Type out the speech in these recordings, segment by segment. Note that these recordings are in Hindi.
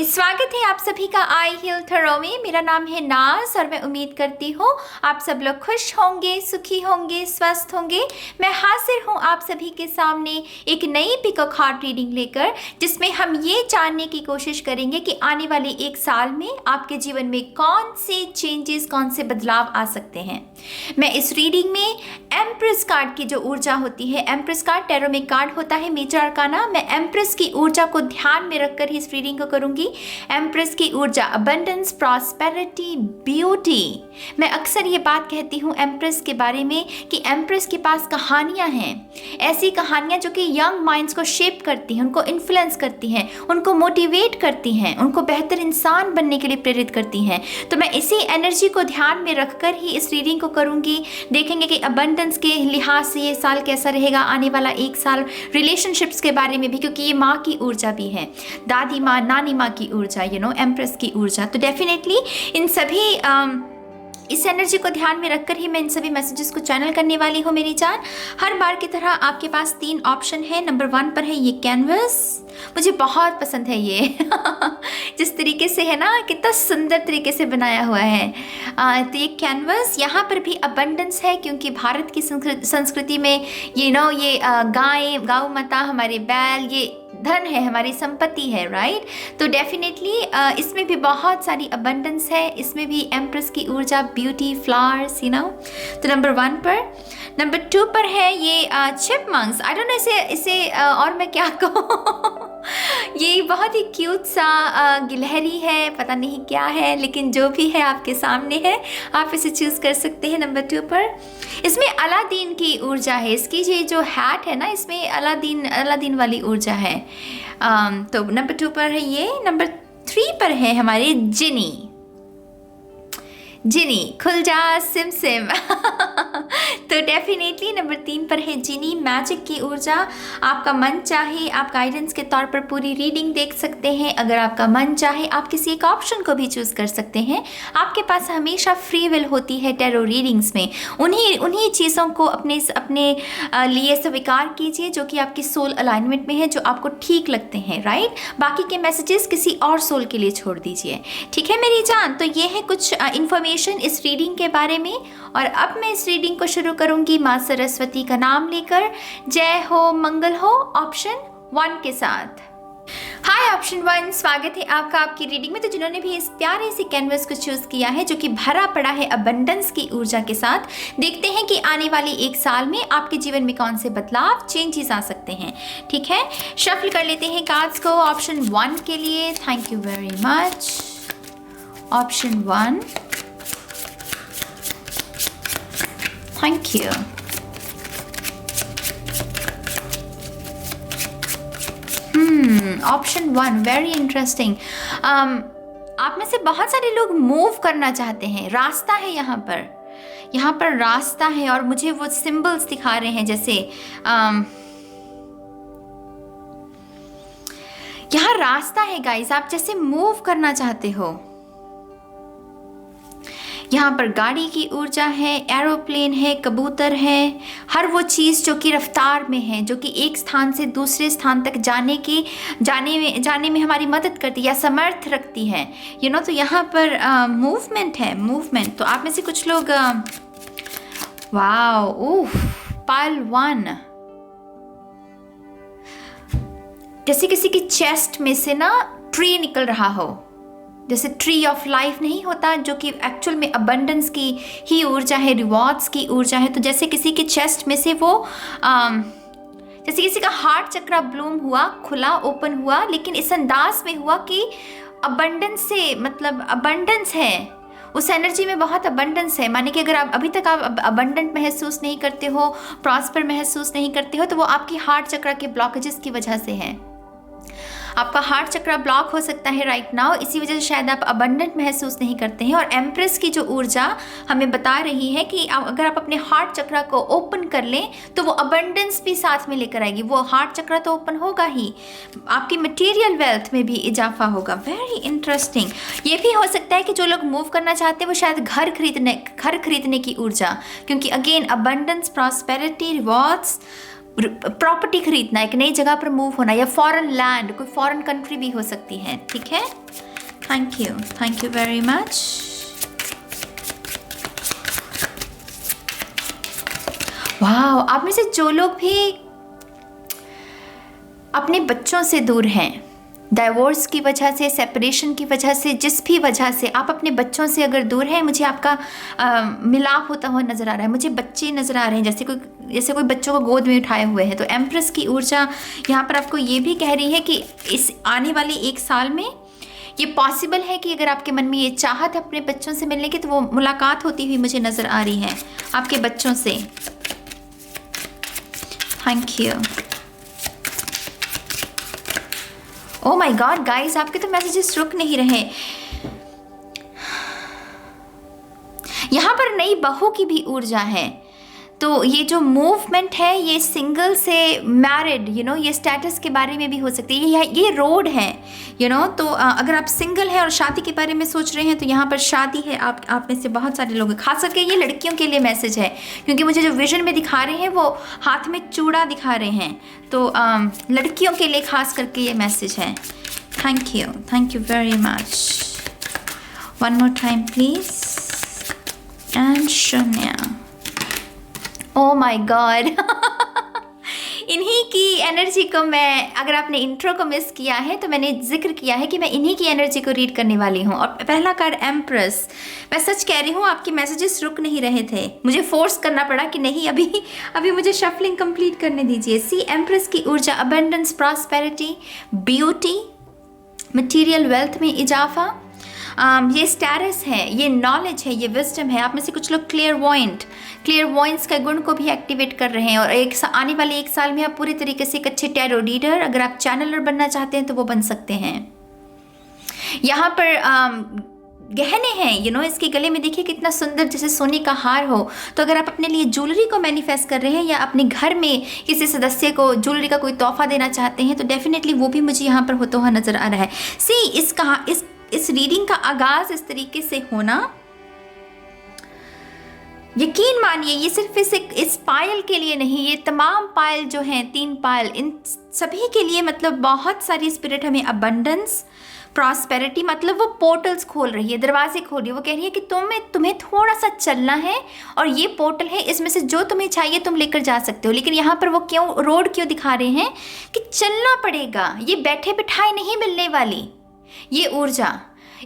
स्वागत है आप सभी का आई हील थरो में। मेरा नाम है नाज और मैं उम्मीद करती हूँ आप सब लोग खुश होंगे, सुखी होंगे, स्वस्थ होंगे। मैं हाजिर हूँ आप सभी के सामने एक नई पीकॉक हार्ट रीडिंग लेकर, जिसमें हम ये जानने की कोशिश करेंगे कि आने वाले एक साल में आपके जीवन में कौन से चेंजेस, कौन से बदलाव आ सकते हैं। मैं इस रीडिंग में एम्प्रेस कार्ड की जो ऊर्जा होती है, एम्प्रेस कार्ड टैरो में कार्ड होता है मेजर अरकाना, मैं एम्प्रेस की ऊर्जा को ध्यान में रखकर ही इस रीडिंग को करूंगी। एम्प्रेस की ऊर्जा अबंडेंस, प्रॉस्पेरिटी, ब्यूटी। मैं अक्सर ये बात कहती हूँ एम्प्रेस के बारे में कि एम्प्रेस के पास कहानियाँ हैं, ऐसी कहानियाँ जो कि यंग माइंड्स को शेप करती हैं, उनको इन्फ्लुएंस करती हैं, उनको मोटिवेट करती हैं, उनको बेहतर इंसान बनने के लिए प्रेरित करती हैं। तो मैं इसी एनर्जी को ध्यान में रखकर ही इस रीडिंग को करूँगी। देखेंगे कि अबंडेंस के लिहाज से ये साल कैसा रहेगा, आने वाला एक साल रिलेशनशिप्स के बारे में भी, क्योंकि ये माँ की ऊर्जा भी है, दादी माँ, नानी माँ की ऊर्जा, एम्प्रेस की ऊर्जा। तो डेफिनेटली इन सभी इस एनर्जी को ध्यान में रखकर ही मैं इन सभी मैसेजेस को चैनल करने वाली हूँ मेरी जान। हर बार की तरह आपके पास 3 ऑप्शन है। नंबर 1 पर है ये कैनवस, मुझे बहुत पसंद है ये जिस तरीके से है ना, कितना सुंदर तरीके से बनाया हुआ है। तो ये कैनवस, यहाँ पर भी अबंडेंस है, क्योंकि भारत की संस्कृति में ये गाय, गौ माता, हमारे बैल, ये धन है, हमारी संपत्ति है, राइट। तो डेफिनेटली इसमें भी बहुत सारी अबंडेंस है, इसमें भी एम्प्रेस की ऊर्जा, ब्यूटी, फ्लावर्स, तो नंबर 1 पर। नंबर 2 पर है ये चिपमंक्स। आई डोंट नो इसे और मैं क्या कहूँ ये बहुत ही क्यूट सा गिलहरी है, पता नहीं क्या है, लेकिन जो भी है आपके सामने है, आप इसे चूज़ कर सकते हैं। नंबर 2 पर इसमें अलादीन की ऊर्जा है, इसकी ये जो हैट है ना, इसमें अलादीन वाली ऊर्जा है। तो नंबर 2 पर है ये। नंबर 3 पर है हमारे जिनी, खुल जा सिम सिम तो डेफिनेटली नंबर 3 पर है जिनी, मैजिक की ऊर्जा। आपका मन चाहे आप गाइडेंस के तौर पर पूरी रीडिंग देख सकते हैं, अगर आपका मन चाहे आप किसी एक ऑप्शन को भी चूज़ कर सकते हैं। आपके पास हमेशा फ्री विल होती है टैरो रीडिंग्स में। उन्हीं चीज़ों को अपने लिए स्वीकार कीजिए जो कि आपकी सोल अलाइनमेंट में है, जो आपको ठीक लगते हैं, राइट। बाकी के मैसेजेस किसी और सोल के लिए छोड़ दीजिए, ठीक है मेरी जान। तो ये है कुछ इन्फॉर्मेशन इस रीडिंग के बारे में, और अब मैं इस रीडिंग को शुरू करूंगी माँ सरस्वती का नाम लेकर। जय हो, मंगल हो, ऑप्शन 1 के साथ। हाय ऑप्शन 1, स्वागत है आपका आपकी रीडिंग में। तो जिन्होंने भी इस प्यारे से कैनवस को चूज किया है, जो कि भरा पड़ा है अबंडेंस की ऊर्जा के साथ, देखते हैं कि आने वाले एक साल में आपके जीवन में कौन से बदलाव, चेंजेस आ सकते हैं। ठीक है, शफल कर लेते हैं कार्ड्स को ऑप्शन 1 के लिए। Thank you very much. Option 1, thank you. Option 1 very interesting. आप में से बहुत सारे लोग मूव करना चाहते हैं, रास्ता है यहाँ पर रास्ता है, और मुझे वो सिंबल्स दिखा रहे हैं, जैसे यहाँ रास्ता है गाइस, आप जैसे मूव करना चाहते हो। यहाँ पर गाड़ी की ऊर्जा है, एरोप्लेन है, कबूतर है, हर वो चीज़ जो कि रफ्तार में है, जो कि एक स्थान से दूसरे स्थान तक जाने में हमारी मदद करती है या समर्थ रखती है, तो यहाँ पर मूवमेंट है, मूवमेंट। तो आप में से कुछ लोग वाओ, ओह, पाइल 1, जैसे किसी की चेस्ट में से ना ट्री निकल रहा हो, जैसे ट्री ऑफ लाइफ नहीं होता, जो कि एक्चुअल में अबंडेंस की ही ऊर्जा है, रिवॉर्ड्स की ऊर्जा है। तो जैसे किसी के चेस्ट में से वो जैसे किसी का हार्ट चक्र ब्लूम हुआ, खुला, ओपन हुआ, लेकिन इस अंदाज में हुआ कि अबंडेंस से मतलब अबंडेंस है, उस एनर्जी में बहुत अबंडेंस है। माने कि अगर आप अभी तक आप अबंडेंट महसूस नहीं करते हो, प्रॉस्पर महसूस नहीं करते हो, तो वो आपकी हार्ट चक्र के ब्लॉकेजेस की वजह से है। आपका हार्ट चक्र ब्लॉक हो सकता है राइट नाउ, इसी वजह से शायद आप अबंडेंट महसूस नहीं करते हैं। और एम्प्रेस की जो ऊर्जा हमें बता रही है कि अगर आप अपने हार्ट चक्र को ओपन कर लें तो वो अबंडेंस भी साथ में लेकर आएगी। वो हार्ट चक्र तो ओपन होगा ही, आपकी मटेरियल वेल्थ में भी इजाफा होगा। Very interesting. ये भी हो सकता है कि जो लोग मूव करना चाहते हैं वो शायद घर खरीदने की ऊर्जा, क्योंकि again abundance, prosperity, rewards, property खरीदना, एक नई जगह पर मूव होना, या फॉरेन लैंड, कोई फॉरेन कंट्री भी हो सकती है। ठीक है, थैंक यू वेरी मच। वाह, आप में से जो लोग भी अपने बच्चों से दूर हैं, डाइवोर्स की वजह से, सेपरेशन की वजह से, जिस भी वजह से आप अपने बच्चों से अगर दूर हैं, मुझे आपका मिलाप होता हुआ नज़र आ रहा है। मुझे बच्चे नज़र आ रहे हैं, जैसे कोई बच्चों को गोद में उठाए हुए हैं। तो एम्प्रेस की ऊर्जा यहाँ पर आपको ये भी कह रही है कि इस आने वाले 1 साल में ये पॉसिबल है कि अगर आपके मन में ये चाहत अपने बच्चों से मिलने की, तो वो मुलाकात होती हुई मुझे नज़र आ रही है आपके बच्चों से। Thank you. O my God guys, आपके तो मैसेजेस रुक नहीं रहे। यहाँ पर नई बहू की भी ऊर्जा है। तो ये जो मूवमेंट है, ये सिंगल से मैरिड, ये स्टेटस के बारे में भी हो सकती है। ये रोड है, तो अगर आप सिंगल हैं और शादी के बारे में सोच रहे हैं, तो यहाँ पर शादी है। आप में से बहुत सारे लोग, खास करके ये लड़कियों के लिए मैसेज है, क्योंकि मुझे जो विजन में दिखा रहे हैं वो हाथ में चूड़ा दिखा रहे हैं। तो लड़कियों के लिए खास करके ये मैसेज है। Thank you very much. One more time please. And शून्य। ओ माय गॉड इन्हीं की एनर्जी को मैं, अगर आपने इंट्रो को मिस किया है तो मैंने जिक्र किया है कि मैं इन्हीं की एनर्जी को रीड करने वाली हूँ। और पहला कार्ड एम्प्रेस। मैं सच कह रही हूँ, आपके मैसेजेस रुक नहीं रहे थे, मुझे फोर्स करना पड़ा कि नहीं, अभी मुझे शफलिंग कंप्लीट करने दीजिए। सी एम्प्रेस की ऊर्जा, abundance, prosperity, beauty, material wealth में इजाफा, ये स्टेरस है, ये नॉलेज है, ये विजडम है। आप में से कुछ लोग क्लियरवॉइंस का गुण को भी एक्टिवेट कर रहे हैं। और आने वाले 1 साल में आप पूरी तरीके से एक अच्छे टैरो रीडर, अगर आप चैनलर बनना चाहते हैं तो वो बन सकते हैं। यहाँ पर गहने हैं, इसके गले में देखिए कितना सुंदर, जैसे सोने का हार हो। तो अगर आप अपने लिए ज्वेलरी को मैनिफेस्ट कर रहे हैं, या अपने घर में किसी सदस्य को ज्वेलरी का कोई तोहफा देना चाहते हैं, तो डेफिनेटली वो भी मुझे यहाँ पर होता हुआ नजर आ रहा है। सी इस रीडिंग का आगाज इस तरीके से होना, यकीन मानिए ये सिर्फ इस पायल के लिए नहीं, ये तमाम पायल जो हैं, 3 पायल, इन सभी के लिए, मतलब बहुत सारी स्पिरिट हमें अबंडेंस, प्रॉस्पेरिटी, मतलब वो पोर्टल्स खोल रही है, दरवाजे खोल रही है। वो कह रही है कि तुम्हें थोड़ा सा चलना है, और ये पोर्टल है, इसमें से जो तुम्हें चाहिए तुम लेकर जा सकते हो। लेकिन यहाँ पर वो रोड क्यों दिखा रहे हैं कि चलना पड़ेगा, ये बैठे बिठाए नहीं मिलने वाली ये ऊर्जा।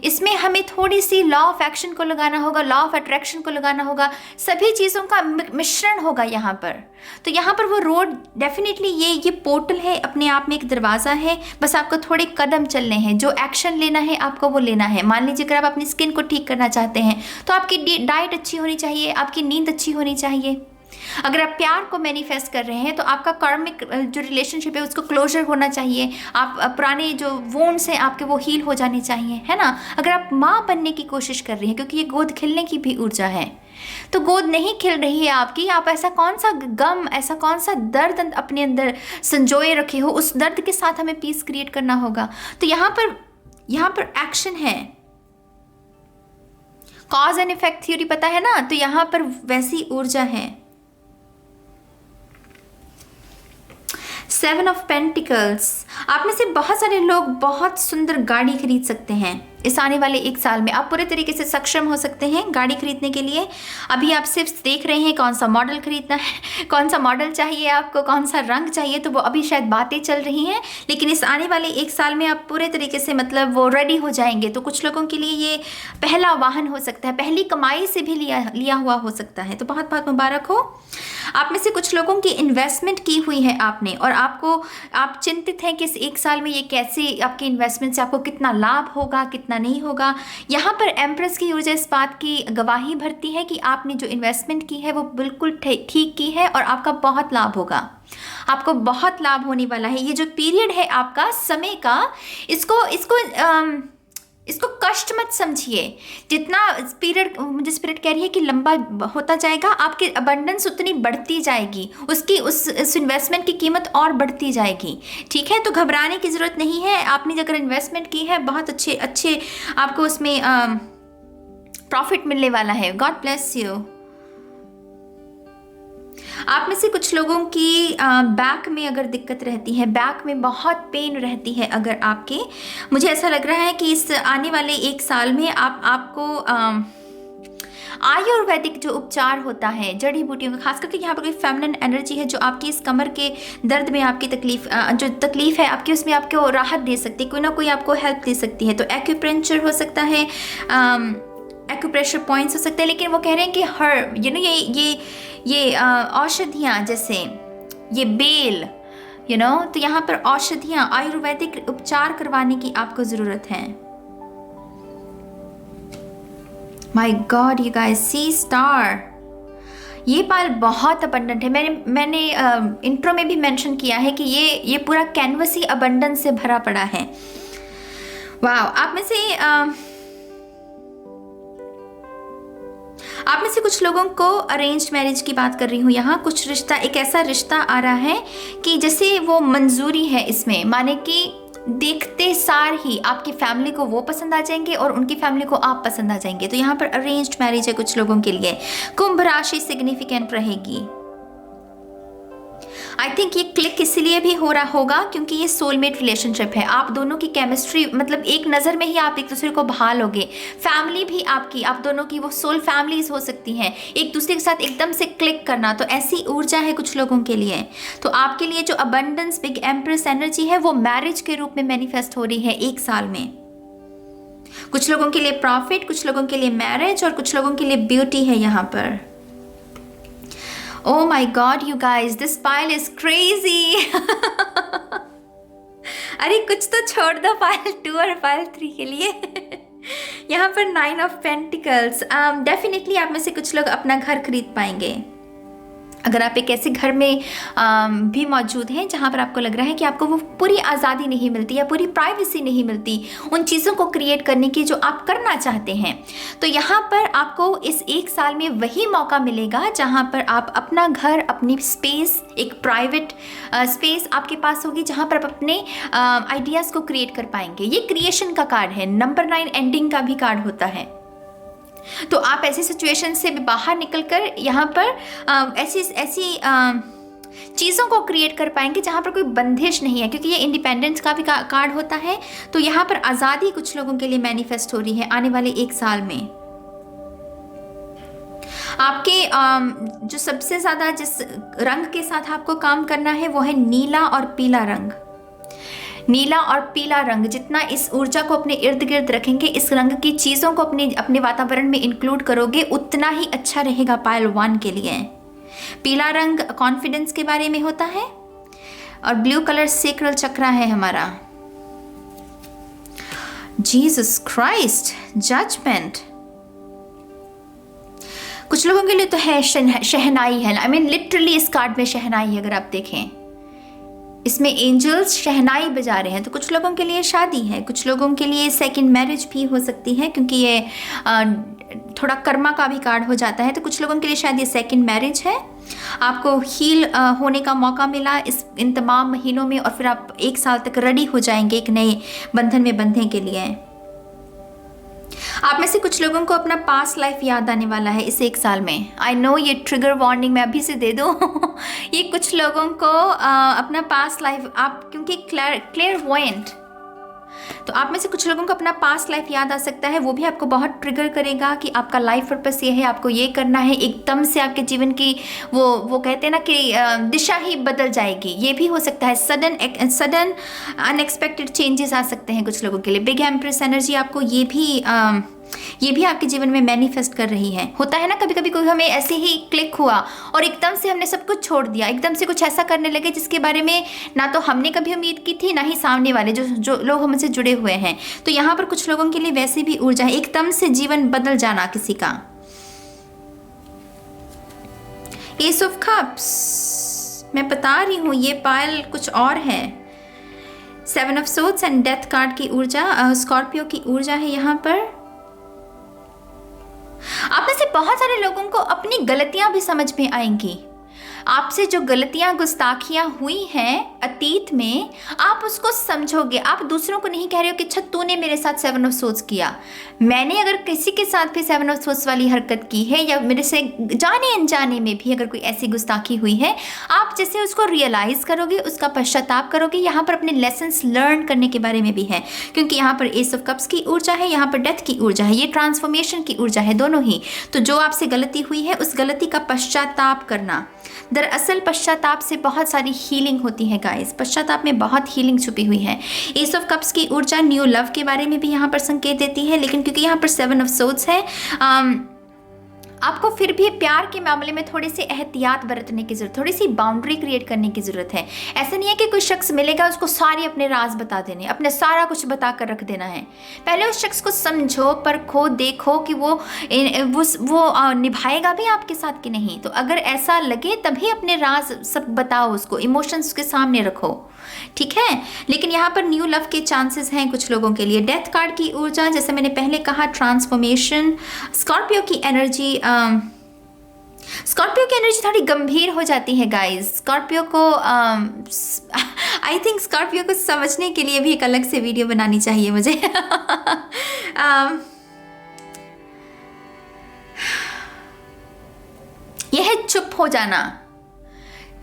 इसमें हमें थोड़ी सी लॉ ऑफ एक्शन को लगाना होगा, लॉ ऑफ अट्रैक्शन को लगाना होगा, सभी चीज़ों का मिश्रण होगा यहाँ पर। तो यहाँ पर वो रोड डेफिनेटली, ये पोर्टल है, अपने आप में एक दरवाज़ा है। बस आपको थोड़े कदम चलने हैं, जो एक्शन लेना है आपको वो लेना है। मान लीजिए अगर आप अपनी स्किन को ठीक करना चाहते हैं, तो आपकी डाइट अच्छी होनी चाहिए, आपकी नींद अच्छी होनी चाहिए। अगर आप प्यार को मैनिफेस्ट कर रहे हैं, तो आपका कार्मिक जो रिलेशनशिप है उसको क्लोजर होना चाहिए। आप पुराने जो वोन्ड्स हैं आपके, वो हील हो जाने चाहिए, है ना। अगर आप माँ बनने की कोशिश कर रही हैं, क्योंकि ये गोद खिलने की भी ऊर्जा है, तो गोद नहीं खिल रही है आपकी, आप ऐसा कौन सा गम, ऐसा कौन सा दर्द अपने अंदर संजोए रखे हो, उस दर्द के साथ हमें पीस क्रिएट करना होगा। तो यहाँ पर एक्शन है, कॉज एंड इफेक्ट थ्योरी पता है ना, तो यहाँ पर वैसी ऊर्जा है। 7 ऑफ पेंटिकल्स। आप में से बहुत सारे लोग बहुत सुंदर गाड़ी खरीद सकते हैं इस आने वाले 1 साल में। आप पूरे तरीके से सक्षम हो सकते हैं गाड़ी खरीदने के लिए। अभी आप सिर्फ देख रहे हैं कौन सा मॉडल खरीदना है, कौन सा मॉडल चाहिए आपको, कौन सा रंग चाहिए, तो वो अभी शायद बातें चल रही हैं। लेकिन इस आने वाले 1 साल में आप पूरे तरीके से, मतलब वो रेडी हो जाएंगे। तो कुछ लोगों के लिए ये पहला वाहन हो सकता है, पहली कमाई से भी लिया हुआ हो सकता है। तो बहुत बहुत मुबारक हो। आप में से कुछ लोगों की इन्वेस्टमेंट की हुई है आपने, और आप चिंतित हैं कि इस 1 साल में ये कैसे, आपकी इन्वेस्टमेंट से आपको कितना लाभ होगा, कितना नहीं होगा। यहाँ पर एम्प्रेस की ऊर्जा इस बात की गवाही भरती है कि आपने जो इन्वेस्टमेंट की है वो बिल्कुल ठीक की है, और आपका बहुत लाभ होगा, आपको बहुत लाभ होने वाला है। ये जो पीरियड है आपका समय का, इसको कष्ट मत समझिए। जितना पीरियड, मुझे स्पिरिट कह रही है कि लंबा होता जाएगा, आपकी अबंडेंस उतनी बढ़ती जाएगी, उसकी उस इन्वेस्टमेंट की कीमत और बढ़ती जाएगी। ठीक है, तो घबराने की ज़रूरत नहीं है। आपने अगर इन्वेस्टमेंट की है, बहुत अच्छे आपको उसमें प्रॉफिट मिलने वाला है। God bless you. आप में से कुछ लोगों की बैक में अगर दिक्कत रहती है, बैक में बहुत पेन रहती है अगर आपके, मुझे ऐसा लग रहा है कि इस आने वाले 1 साल में आपको आयुर्वेदिक जो उपचार होता है जड़ी बूटियों का, खास करके यहाँ पर कोई फेमिनिन एनर्जी है जो आपकी इस कमर के दर्द में आपकी जो तकलीफ है आपकी, उसमें आपको राहत दे सकती है, कोई ना कोई आपको हेल्प दे सकती है। तो एक्यूप्रेंचर हो सकता है, एक्यूप्रेशर पॉइंट्स हो सकते हैं, लेकिन वो कह रहे हैं कि हर ये औषधियाँ जैसे ये बेल तो यहाँ पर औषधियाँ आयुर्वेदिक उपचार करवाने की आपको ज़रूरत है। My god you guys, see star, ये पाल बहुत अबंडेंट है। मैंने इंट्रो में भी मेंशन किया है कि ये पूरा कैनवस ही अबंडेंस से भरा पड़ा है। वाह, आप में से कुछ लोगों को अरेंज्ड मैरिज की बात कर रही हूँ। यहाँ कुछ रिश्ता, एक ऐसा रिश्ता आ रहा है कि जैसे वो मंजूरी है इसमें, माने कि देखते सार ही आपकी फैमिली को वो पसंद आ जाएंगे और उनकी फैमिली को आप पसंद आ जाएंगे। तो यहाँ पर अरेंज्ड मैरिज है कुछ लोगों के लिए। कुंभ राशि सिग्निफिकेंट रहेगी। आई थिंक ये क्लिक इसलिए भी हो रहा होगा क्योंकि ये सोलमेट रिलेशनशिप है। आप दोनों की केमिस्ट्री, मतलब एक नज़र में ही आप एक दूसरे को भा लोगे। फैमिली भी आपकी, आप दोनों की वो सोल फैमिलीज हो सकती हैं, एक दूसरे के साथ एकदम से क्लिक करना। तो ऐसी ऊर्जा है कुछ लोगों के लिए। तो आपके लिए जो अबंडेंस बिग एम्प्रेस एनर्जी है वो मैरिज के रूप में मैनिफेस्ट हो रही है 1 साल में। कुछ लोगों के लिए प्रॉफिट, कुछ लोगों के लिए मैरिज और कुछ लोगों के लिए ब्यूटी है यहाँ पर। Oh my God, you guys, this pile is crazy. अरे कुछ तो छोड़ दो पाइल 2 और पाइल 3 के लिए। यहाँ पर 9 ऑफ पेंटिकल्स। डेफिनेटली आप में से कुछ लोग अपना घर खरीद पाएंगे। अगर आप एक ऐसे घर में भी मौजूद हैं जहाँ पर आपको लग रहा है कि आपको वो पूरी आज़ादी नहीं मिलती या पूरी प्राइवेसी नहीं मिलती उन चीज़ों को क्रिएट करने की जो आप करना चाहते हैं, तो यहाँ पर आपको इस 1 साल में वही मौका मिलेगा जहाँ पर आप अपना घर, अपनी स्पेस, एक प्राइवेट स्पेस आपके पास होगी जहाँ पर आप अपने आइडियाज़ को क्रिएट कर पाएंगे। ये क्रिएशन का कार्ड है। नंबर 9 एंडिंग का भी कार्ड होता है। तो आप ऐसी सिचुएशन से भी बाहर निकलकर यहाँ पर ऐसी चीज़ों को क्रिएट कर पाएंगे जहाँ पर कोई बंदिश नहीं है, क्योंकि ये इंडिपेंडेंस का भी कार्ड होता है। तो यहाँ पर आज़ादी कुछ लोगों के लिए मैनिफेस्ट हो रही है आने वाले 1 साल में। आपके जो सबसे ज़्यादा जिस रंग के साथ आपको काम करना है वो है नीला और पीला रंग। नीला और पीला रंग, जितना इस ऊर्जा को अपने इर्द गिर्द रखेंगे, इस रंग की चीज़ों को अपने वातावरण में इंक्लूड करोगे, उतना ही अच्छा रहेगा पाइल 1 के लिए। पीला रंग कॉन्फिडेंस के बारे में होता है और ब्लू कलर सेक्रल चक्रा है हमारा। Jesus Christ, judgment. कुछ लोगों के लिए तो है शहनाई है। आई मीन लिटरली इस कार्ड में शहनाई है। अगर आप देखें इसमें एंजल्स शहनाई बजा रहे हैं। तो कुछ लोगों के लिए शादी है, कुछ लोगों के लिए सेकंड मैरिज भी हो सकती है, क्योंकि ये थोड़ा कर्मा का भी कार्ड हो जाता है। तो कुछ लोगों के लिए शायद ये सेकंड मैरिज है। आपको हील होने का मौका मिला इन तमाम महीनों में और फिर आप 1 साल तक रेडी हो जाएंगे एक नए बंधन में बंधने के लिए। आप में से कुछ लोगों को अपना पास्ट लाइफ याद आने वाला है इस 1 साल में। आई नो ये ट्रिगर वार्निंग मैं अभी से दे दूँ। ये कुछ लोगों को अपना पास्ट लाइफ, आप क्योंकि क्लेयरवॉयंट, तो आप में से कुछ लोगों को अपना पास्ट लाइफ याद आ सकता है। वो भी आपको बहुत ट्रिगर करेगा कि आपका लाइफ पर्पस ये है, आपको ये करना है। एकदम से आपके जीवन की वो कहते हैं ना कि दिशा ही बदल जाएगी। ये भी हो सकता है। सडन अनएक्सपेक्टेड चेंजेस आ सकते हैं कुछ लोगों के लिए। बिग एम्प्रेस एनर्जी आपको ये भी आपके जीवन में मैनिफेस्ट कर रही है। होता है ना कभी कभी कोई हमें ऐसे ही क्लिक हुआ और एकदम से हमने सब कुछ छोड़ दिया, एकदम से कुछ ऐसा करने लगे जिसके बारे में ना तो हमने कभी उम्मीद की थी, ना ही सामने वाले जो लोग हमसे जुड़े हुए हैं। तो यहाँ पर कुछ लोगों के लिए वैसे भी ऊर्जा है, एकदम से जीवन बदल जाना किसी का। एस ऑफ कप्स, मैं बता रही हूँ ये पायल कुछ और है। 7 of swords and death card की ऊर्जा, स्कॉर्पियो की ऊर्जा है यहाँ पर। आप में से बहुत सारे लोगों को अपनी गलतियां भी समझ में आएंगी। आपसे जो गलतियां गुस्ताखियां हुई हैं अतीत में, आप उसको समझोगे। आप दूसरों को नहीं कह रहे हो कि अच्छा तूने मेरे साथ 7 ऑफ सोर्ड्स किया। मैंने अगर किसी के साथ भी 7 ऑफ सोर्ड्स वाली हरकत की है या मेरे से जाने अनजाने में भी अगर कोई ऐसी गुस्ताखी हुई है, आप जैसे उसको रियलाइज करोगे, उसका पश्चाताप करोगे। यहाँ पर अपने लेसन्स लर्न करने के बारे में भी है, क्योंकि यहाँ पर एस ऑफ कप्स की ऊर्जा है, यहाँ पर डेथ की ऊर्जा है, ये ट्रांसफॉर्मेशन की ऊर्जा है, दोनों ही। तो जो आपसे गलती हुई है उस गलती का पश्चाताप करना। दरअसल पश्चाताप से बहुत सारी हीलिंग होती है गाइस, पश्चाताप में बहुत हीलिंग छुपी हुई है। एस ऑफ कप्स की ऊर्जा न्यू लव के बारे में भी यहाँ पर संकेत देती है, लेकिन क्योंकि यहाँ पर 7 ऑफ सोर्ड्स है, आपको फिर भी प्यार के मामले में थोड़ी सी एहतियात बरतने की जरूरत, थोड़ी सी बाउंड्री क्रिएट करने की जरूरत है। ऐसा नहीं है कि कोई शख्स मिलेगा उसको सारे अपने राज बता देने, अपने सारा कुछ बता कर रख देना है। पहले उस शख्स को समझो, परखो, देखो कि वो निभाएगा भी आपके साथ कि नहीं। तो अगर ऐसा लगे तभी अपने राज सब बताओ उसको, इमोशंस के सामने रखो, ठीक है। लेकिन यहाँ पर न्यू लव के चांसेस हैं कुछ लोगों के लिए। डेथ कार्ड की ऊर्जा, जैसे मैंने पहले कहा, ट्रांसफॉर्मेशन। स्कॉर्पियो की एनर्जी, स्कॉर्पियो की एनर्जी थोड़ी गंभीर हो जाती है गाइस। स्कॉर्पियो को आई थिंक स्कॉर्पियो को समझने के लिए भी एक अलग से वीडियो बनानी चाहिए मुझे। यह है चुप हो जाना।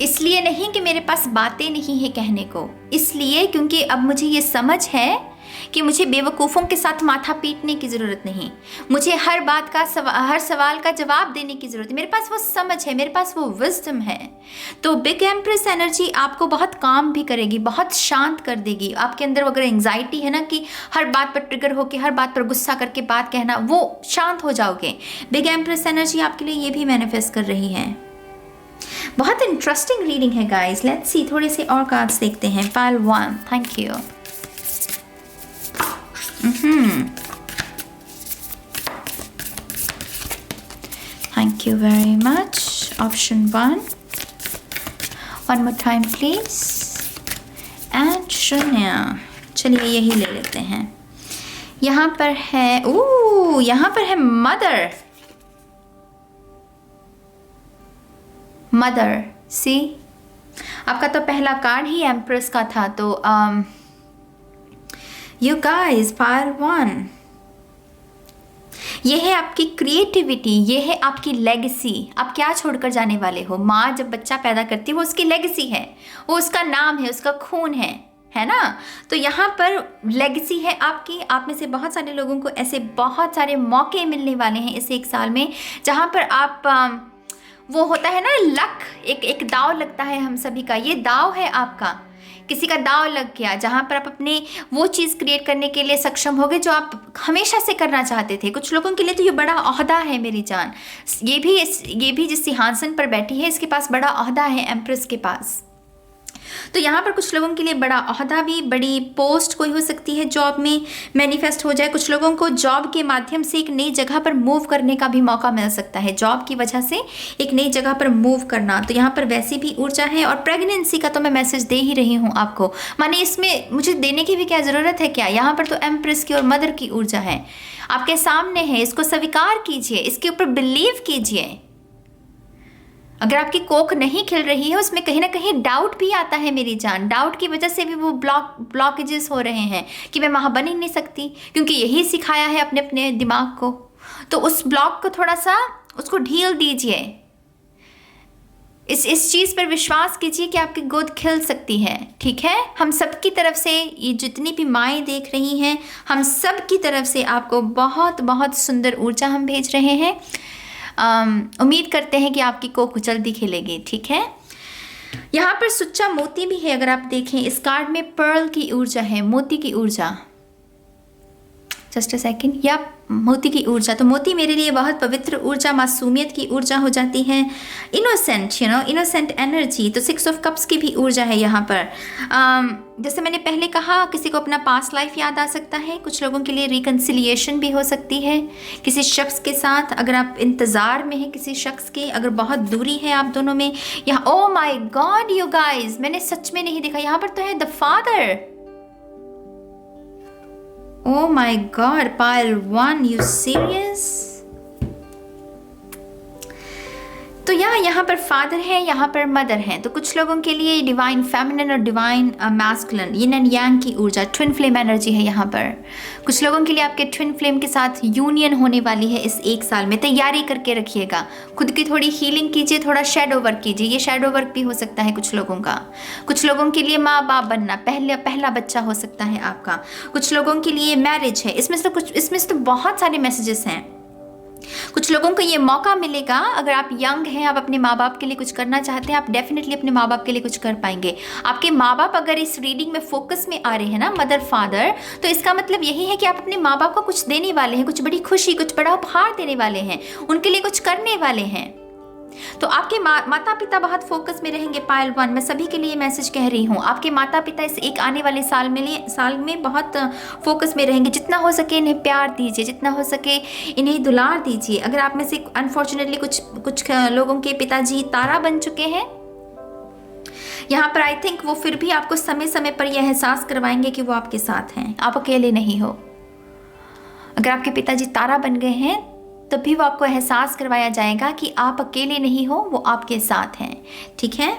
इसलिए नहीं कि मेरे पास बातें नहीं है कहने को, इसलिए क्योंकि अब मुझे ये समझ है कि मुझे बेवकूफ़ों के साथ माथा पीटने की ज़रूरत नहीं, मुझे हर बात का हर सवाल का जवाब देने की ज़रूरत है। मेरे पास वो समझ है, मेरे पास वो विजडम है। तो बिग एम्प्रेस एनर्जी आपको बहुत काम भी करेगी, बहुत शांत कर देगी। आपके अंदर अगर एंग्जाइटी है ना कि हर बात पर ट्रिगर होकर हर बात पर गुस्सा करके बात कहना, वो शांत हो जाओगे। बिग एम्प्रेस एनर्जी आपके लिए ये भी मैनिफेस्ट कर रही है। बहुत इंटरेस्टिंग रीडिंग है गाइस। लेट्स सी, थोड़े से और कार्ड्स देखते हैं। Pile 1, thank you. Thank you very much. Option 1, one more time please. And शून्य। चलिए यही ले लेते हैं। यहाँ पर है यहाँ पर है मदर। मदर, सी, आपका तो पहला कार्ड ही एम्प्रेस का था। तो यू गाइस, पाइल 1, ये है आपकी क्रिएटिविटी, ये है आपकी लेगेसी। आप क्या छोड़कर जाने वाले हो। माँ जब बच्चा पैदा करती है वो उसकी लेगेसी है, वो उसका नाम है, उसका खून है ना। तो यहाँ पर लेगेसी है आपकी। आप में से बहुत सारे लोगों को ऐसे बहुत सारे मौके मिलने वाले हैं इस 1 साल में, जहाँ पर आप वो होता है ना लक, एक दाव लगता है हम सभी का। ये दाव है आपका, किसी का दाव लग गया, जहाँ पर आप अपने वो चीज़ क्रिएट करने के लिए सक्षम होगे जो आप हमेशा से करना चाहते थे। कुछ लोगों के लिए तो ये बड़ा ओहदा है मेरी जान। ये भी जिस सिंहासन पर बैठी है इसके पास बड़ा ओहदा है, एम्प्रेस के पास। तो यहाँ पर कुछ लोगों के लिए बड़ा ओहदा भी, बड़ी पोस्ट कोई हो सकती है जॉब में मैनिफेस्ट हो जाए। कुछ लोगों को जॉब के माध्यम से एक नई जगह पर मूव करने का भी मौका मिल सकता है, जॉब की वजह से एक नई जगह पर मूव करना। तो यहाँ पर वैसी भी ऊर्जा है। और प्रेगनेंसी का तो मैं मैसेज दे ही रही हूँ आपको, माने इसमें मुझे देने की भी क्या ज़रूरत है क्या। यहाँ पर तो एम्प्रेस की और मदर की ऊर्जा है, आपके सामने है। इसको स्वीकार कीजिए, इसके ऊपर बिलीव कीजिए। अगर आपकी कोख नहीं खिल रही है, उसमें कहीं ना कहीं डाउट भी आता है मेरी जान। डाउट की वजह से भी वो ब्लॉकेजेस हो रहे हैं कि मैं वहाँ बन ही नहीं सकती, क्योंकि यही सिखाया है अपने अपने दिमाग को। तो उस ब्लॉक को थोड़ा सा उसको ढील दीजिए। इस चीज़ पर विश्वास कीजिए कि आपकी गोद खिल सकती है, ठीक है। हम सब की तरफ से, ये जितनी भी माएँ देख रही हैं, हम सब की तरफ से आपको बहुत बहुत सुंदर ऊर्जा हम भेज रहे हैं। उम्मीद करते हैं कि आपकी कोख जल्दी खिलेगी, ठीक है। यहाँ पर सुच्चा मोती भी है। अगर आप देखें इस कार्ड में पर्ल की ऊर्जा है, मोती की ऊर्जा। जस्ट अ सेकेंड, या मोती की ऊर्जा। तो मोती मेरे लिए बहुत पवित्र ऊर्जा, मासूमियत की ऊर्जा हो जाती है। Innocent, innocent energy. तो 6 ऑफ कप्स की भी ऊर्जा है यहाँ पर। जैसे मैंने पहले कहा, किसी को अपना पास्ट लाइफ याद आ सकता है। कुछ लोगों के लिए रिकन्सिलिएशन भी हो सकती है किसी शख्स के साथ। अगर आप इंतज़ार में हैं किसी शख्स के, अगर बहुत दूरी है आप दोनों में। यहाँ ओ माई गॉड यू गाइज, मैंने सच में नहीं देखा। यहाँ पर तो है the father. Oh my God, pile 1, you serious? तो यहाँ पर फादर है, यहाँ पर मदर है। तो कुछ लोगों के लिए डिवाइन फेमिनिन और divine masculine, yin and yang की ऊर्जा, ट्विन फ्लेम एनर्जी है यहाँ पर। कुछ लोगों के लिए आपके ट्विन फ्लेम के साथ यूनियन होने वाली है इस 1 साल में। तैयारी करके रखिएगा, खुद की थोड़ी हीलिंग कीजिए, थोड़ा शैडो वर्क कीजिए। ये शैडो वर्क भी हो सकता है कुछ लोगों का। कुछ लोगों के लिए माँ बाप बनना, पहला बच्चा हो सकता है आपका। कुछ लोगों के लिए मैरिज है। इसमें से तो बहुत सारे मैसेजेस हैं। कुछ लोगों को ये मौका मिलेगा, अगर आप यंग हैं, आप अपने माँ बाप के लिए कुछ करना चाहते हैं, आप डेफिनेटली अपने माँ बाप के लिए कुछ कर पाएंगे। आपके माँ बाप अगर इस रीडिंग में फोकस में आ रहे हैं ना, मदर फादर, तो इसका मतलब यही है कि आप अपने माँ बाप को कुछ देने वाले हैं, कुछ बड़ी खुशी, कुछ बड़ा उपहार देने वाले हैं, उनके लिए कुछ करने वाले हैं। तो आपके माता पिता बहुत फोकस में रहेंगे। पाइल 1, मैं सभी के लिए मैसेज कह रही हूँ, आपके माता पिता इस एक आने वाले साल में बहुत फोकस में रहेंगे। जितना हो सके इन्हें प्यार दीजिए, जितना हो सके इन्हें दुलार दीजिए। अगर आप में से अनफॉर्चुनेटली कुछ लोगों के पिताजी तारा बन चुके हैं यहाँ पर, आई थिंक वो फिर भी आपको समय समय पर यह एहसास करवाएंगे कि वो आपके साथ हैं, आप अकेले नहीं हो। अगर आपके पिताजी तारा बन गए हैं तब भी वो आपको एहसास करवाया जाएगा कि आप अकेले नहीं हो, वो आपके साथ हैं। ठीक है,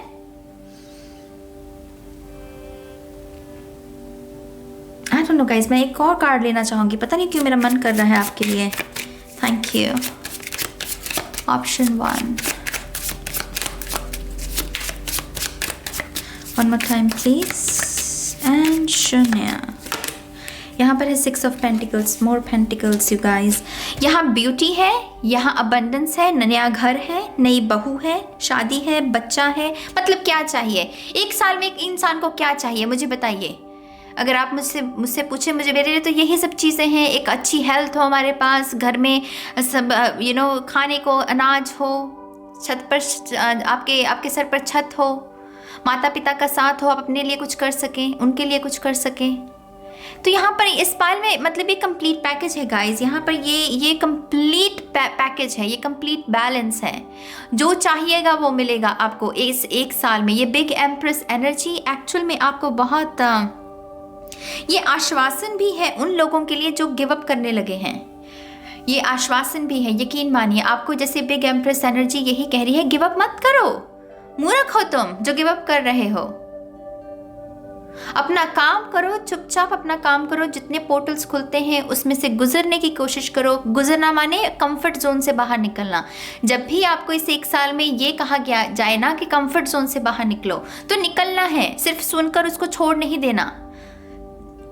आई डोंट नो गाइस, मैं एक और कार्ड लेना चाहूंगी, पता नहीं क्यों मेरा मन कर रहा है आपके लिए। Thank you. Option 1, one more time please, and शून्य। यहाँ पर है 6 of pentacles, more pentacles you guys. यहाँ ब्यूटी है, यहाँ अबंडेंस है, नया घर है, नई बहू है, शादी है, बच्चा है। मतलब क्या चाहिए 1 साल में एक इंसान को, क्या चाहिए मुझे बताइए। अगर आप मुझसे पूछे, मुझे मेरे लिए तो यही सब चीज़ें हैं। एक अच्छी हेल्थ हो हमारे पास, घर में सब खाने को अनाज हो, छत पर आपके सर पर छत हो, माता पिता का साथ हो, आप अपने लिए कुछ कर सकें, उनके लिए कुछ कर सकें। तो यहाँ पर इस पाइल में मतलब ये कंप्लीट पैकेज है गाइस। यहाँ पर ये कंप्लीट पैकेज है, ये कंप्लीट बैलेंस है। जो चाहिएगा वो मिलेगा आपको इस 1 साल में। ये बिग एम्प्रेस एनर्जी एक्चुअल में आपको बहुत ये आश्वासन भी है उन लोगों के लिए जो गिव अप करने लगे हैं। ये आश्वासन भी है, यकीन मानिए आपको। जैसे बिग एम्प्रेस एनर्जी यही कह रही है, गिव अप मत करो, मूर्ख हो तुम जो गिव अप कर रहे हो। अपना काम करो, चुपचाप अपना काम करो। जितने पोर्टल्स खुलते हैं उसमें से गुजरने की कोशिश करो। गुजरना माने कंफर्ट जोन से बाहर निकलना। जब भी आपको इस 1 साल में ये कहा गया जाए ना कि कंफर्ट जोन से बाहर निकलो, तो निकलना है, सिर्फ सुनकर उसको छोड़ नहीं देना।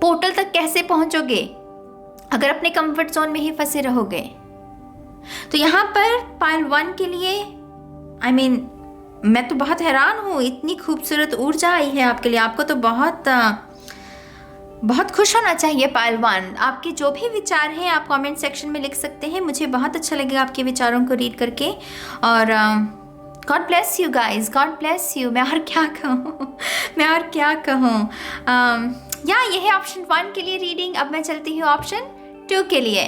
पोर्टल तक कैसे पहुंचोगे अगर अपने कंफर्ट जोन में ही फंसे रहोगे? तो यहाँ पर पाइल 1 के लिए मैं तो बहुत हैरान हूँ, इतनी खूबसूरत ऊर्जा आई है आपके लिए। आपको तो बहुत खुश होना चाहिए पाइल 1। आपके जो भी विचार हैं आप कमेंट सेक्शन में लिख सकते हैं। मुझे बहुत अच्छा लगेगा आपके विचारों को रीड करके। और God bless you guys, God bless you. मैं और क्या कहूँ ये है ऑप्शन 1 के लिए रीडिंग। अब मैं चलती हूँ ऑप्शन 2 के लिए।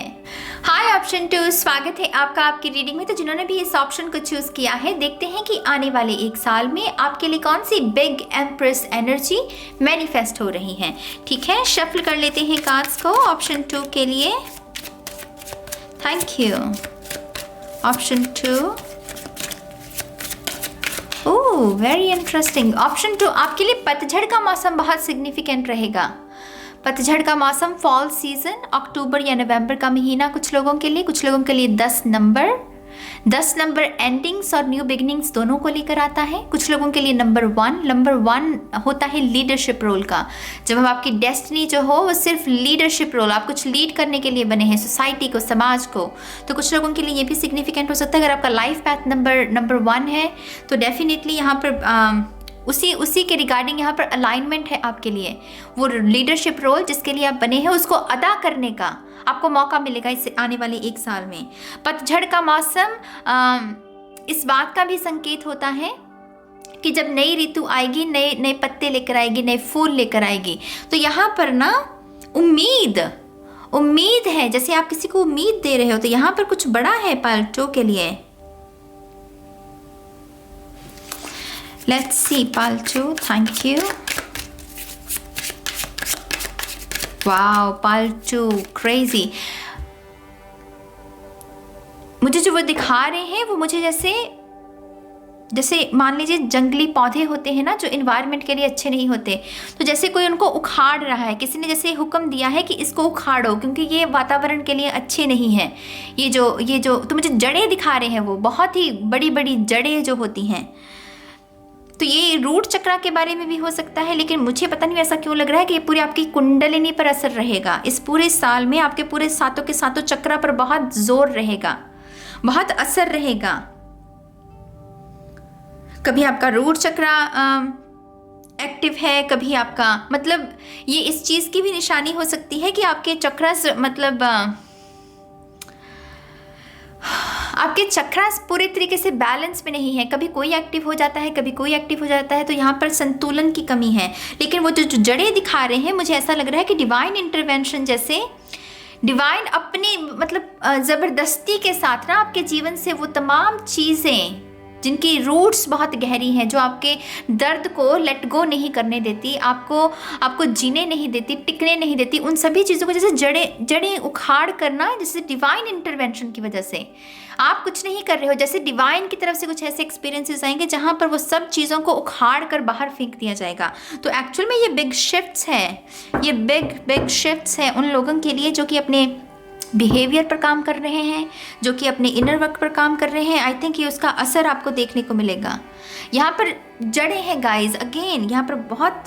हाय ऑप्शन 2, स्वागत है आपका आपकी रीडिंग में। तो जिन्होंने भी इस ऑप्शन को चूज किया है, देखते हैं कि आने वाले 1 साल में आपके लिए कौन सी बिग एम्प्रेस एनर्जी मैनिफेस्ट हो रही है। ठीक है, शफल कर लेते हैं कार्ड्स को ऑप्शन 2 के लिए। Thank you. Option 2, oh very interesting. Option 2 आपके लिए पतझड़ का मौसम बहुत सिग्निफिकेंट रहेगा। पतझड़ का मौसम, फॉल सीजन, अक्टूबर या नवंबर का महीना कुछ लोगों के लिए 10 नंबर एंडिंग्स और न्यू बिगिनिंग्स दोनों को लेकर आता है। कुछ लोगों के लिए नंबर 1 होता है लीडरशिप रोल का। जब हम आपकी डेस्टिनी जो हो वो सिर्फ लीडरशिप रोल, आप कुछ लीड करने के लिए बने हैं सोसाइटी को, समाज को। तो कुछ लोगों के लिए ये भी सिग्निफिकेंट हो सकता है। अगर आपका लाइफ पैथ नंबर 1 है तो डेफिनेटली यहाँ पर उसी के रिगार्डिंग यहाँ पर अलाइनमेंट है आपके लिए। वो लीडरशिप रोल जिसके लिए आप बने हैं उसको अदा करने का आपको मौका मिलेगा इससे आने वाले 1 साल में। पतझड़ का मौसम इस बात का भी संकेत होता है कि जब नई ऋतु आएगी, नए पत्ते लेकर आएगी, नए फूल लेकर आएगी। तो यहाँ पर ना उम्मीद है, जैसे आप किसी को उम्मीद दे रहे हो। तो यहाँ पर कुछ बड़ा है पाइल 2 के लिए। Let's see, Pile 2, thank you. Wow, Pile 2, crazy. मुझे जो वो दिखा रहे हैं वो मुझे जैसे जैसे मान लीजिए जंगली पौधे होते हैं ना जो इन्वायरमेंट के लिए अच्छे नहीं होते, तो जैसे कोई उनको उखाड़ रहा है, किसी ने जैसे हुक्म दिया है कि इसको उखाड़ो क्योंकि ये वातावरण के लिए अच्छे नहीं है। ये जो तो मुझे जड़ें दिखा रहे हैं, वो बहुत ही बड़ी बड़ी जड़ें जो होती हैं। तो ये रूट चक्रा के बारे में भी हो सकता है, लेकिन मुझे पता नहीं ऐसा क्यों लग रहा है कि ये पूरी आपकी कुंडलिनी पर असर रहेगा। इस पूरे साल में आपके पूरे सातों के सातों चक्रा पर बहुत जोर रहेगा, बहुत असर रहेगा। कभी आपका रूट चक्रा एक्टिव है, कभी आपका मतलब ये इस चीज़ की भी निशानी हो सकती है कि आपके चक्रास मतलब आपके चक्रास पूरे तरीके से बैलेंस में नहीं है। कभी कोई एक्टिव हो जाता है, कभी कोई एक्टिव हो जाता है, तो यहाँ पर संतुलन की कमी है। लेकिन वो जो जड़ें दिखा रहे हैं, मुझे ऐसा लग रहा है कि डिवाइन इंटरवेंशन, जैसे डिवाइन अपनी मतलब ज़बरदस्ती के साथ ना आपके जीवन से वो तमाम चीज़ें जिनकी रूट्स बहुत गहरी हैं, जो आपके दर्द को लेट गो नहीं करने देती, आपको जीने नहीं देती, टिकने नहीं देती, उन सभी चीज़ों को जैसे जड़ें उखाड़ करना, जैसे डिवाइन इंटरवेंशन की वजह से आप कुछ नहीं कर रहे हो, जैसे डिवाइन की तरफ से कुछ ऐसे एक्सपीरियंसेस आएंगे जहाँ पर वो सब चीज़ों को उखाड़ कर बाहर फेंक दिया जाएगा। तो एक्चुअल में ये बिग शिफ्ट्स हैं, ये बिग शिफ्ट्स हैं उन लोगों के लिए जो कि अपने बिहेवियर पर काम कर रहे हैं, जो कि अपने इनर वर्क पर काम कर रहे हैं। आई थिंक ये उसका असर आपको देखने को मिलेगा। यहाँ पर जड़ें हैं गाइज, अगेन यहाँ पर बहुत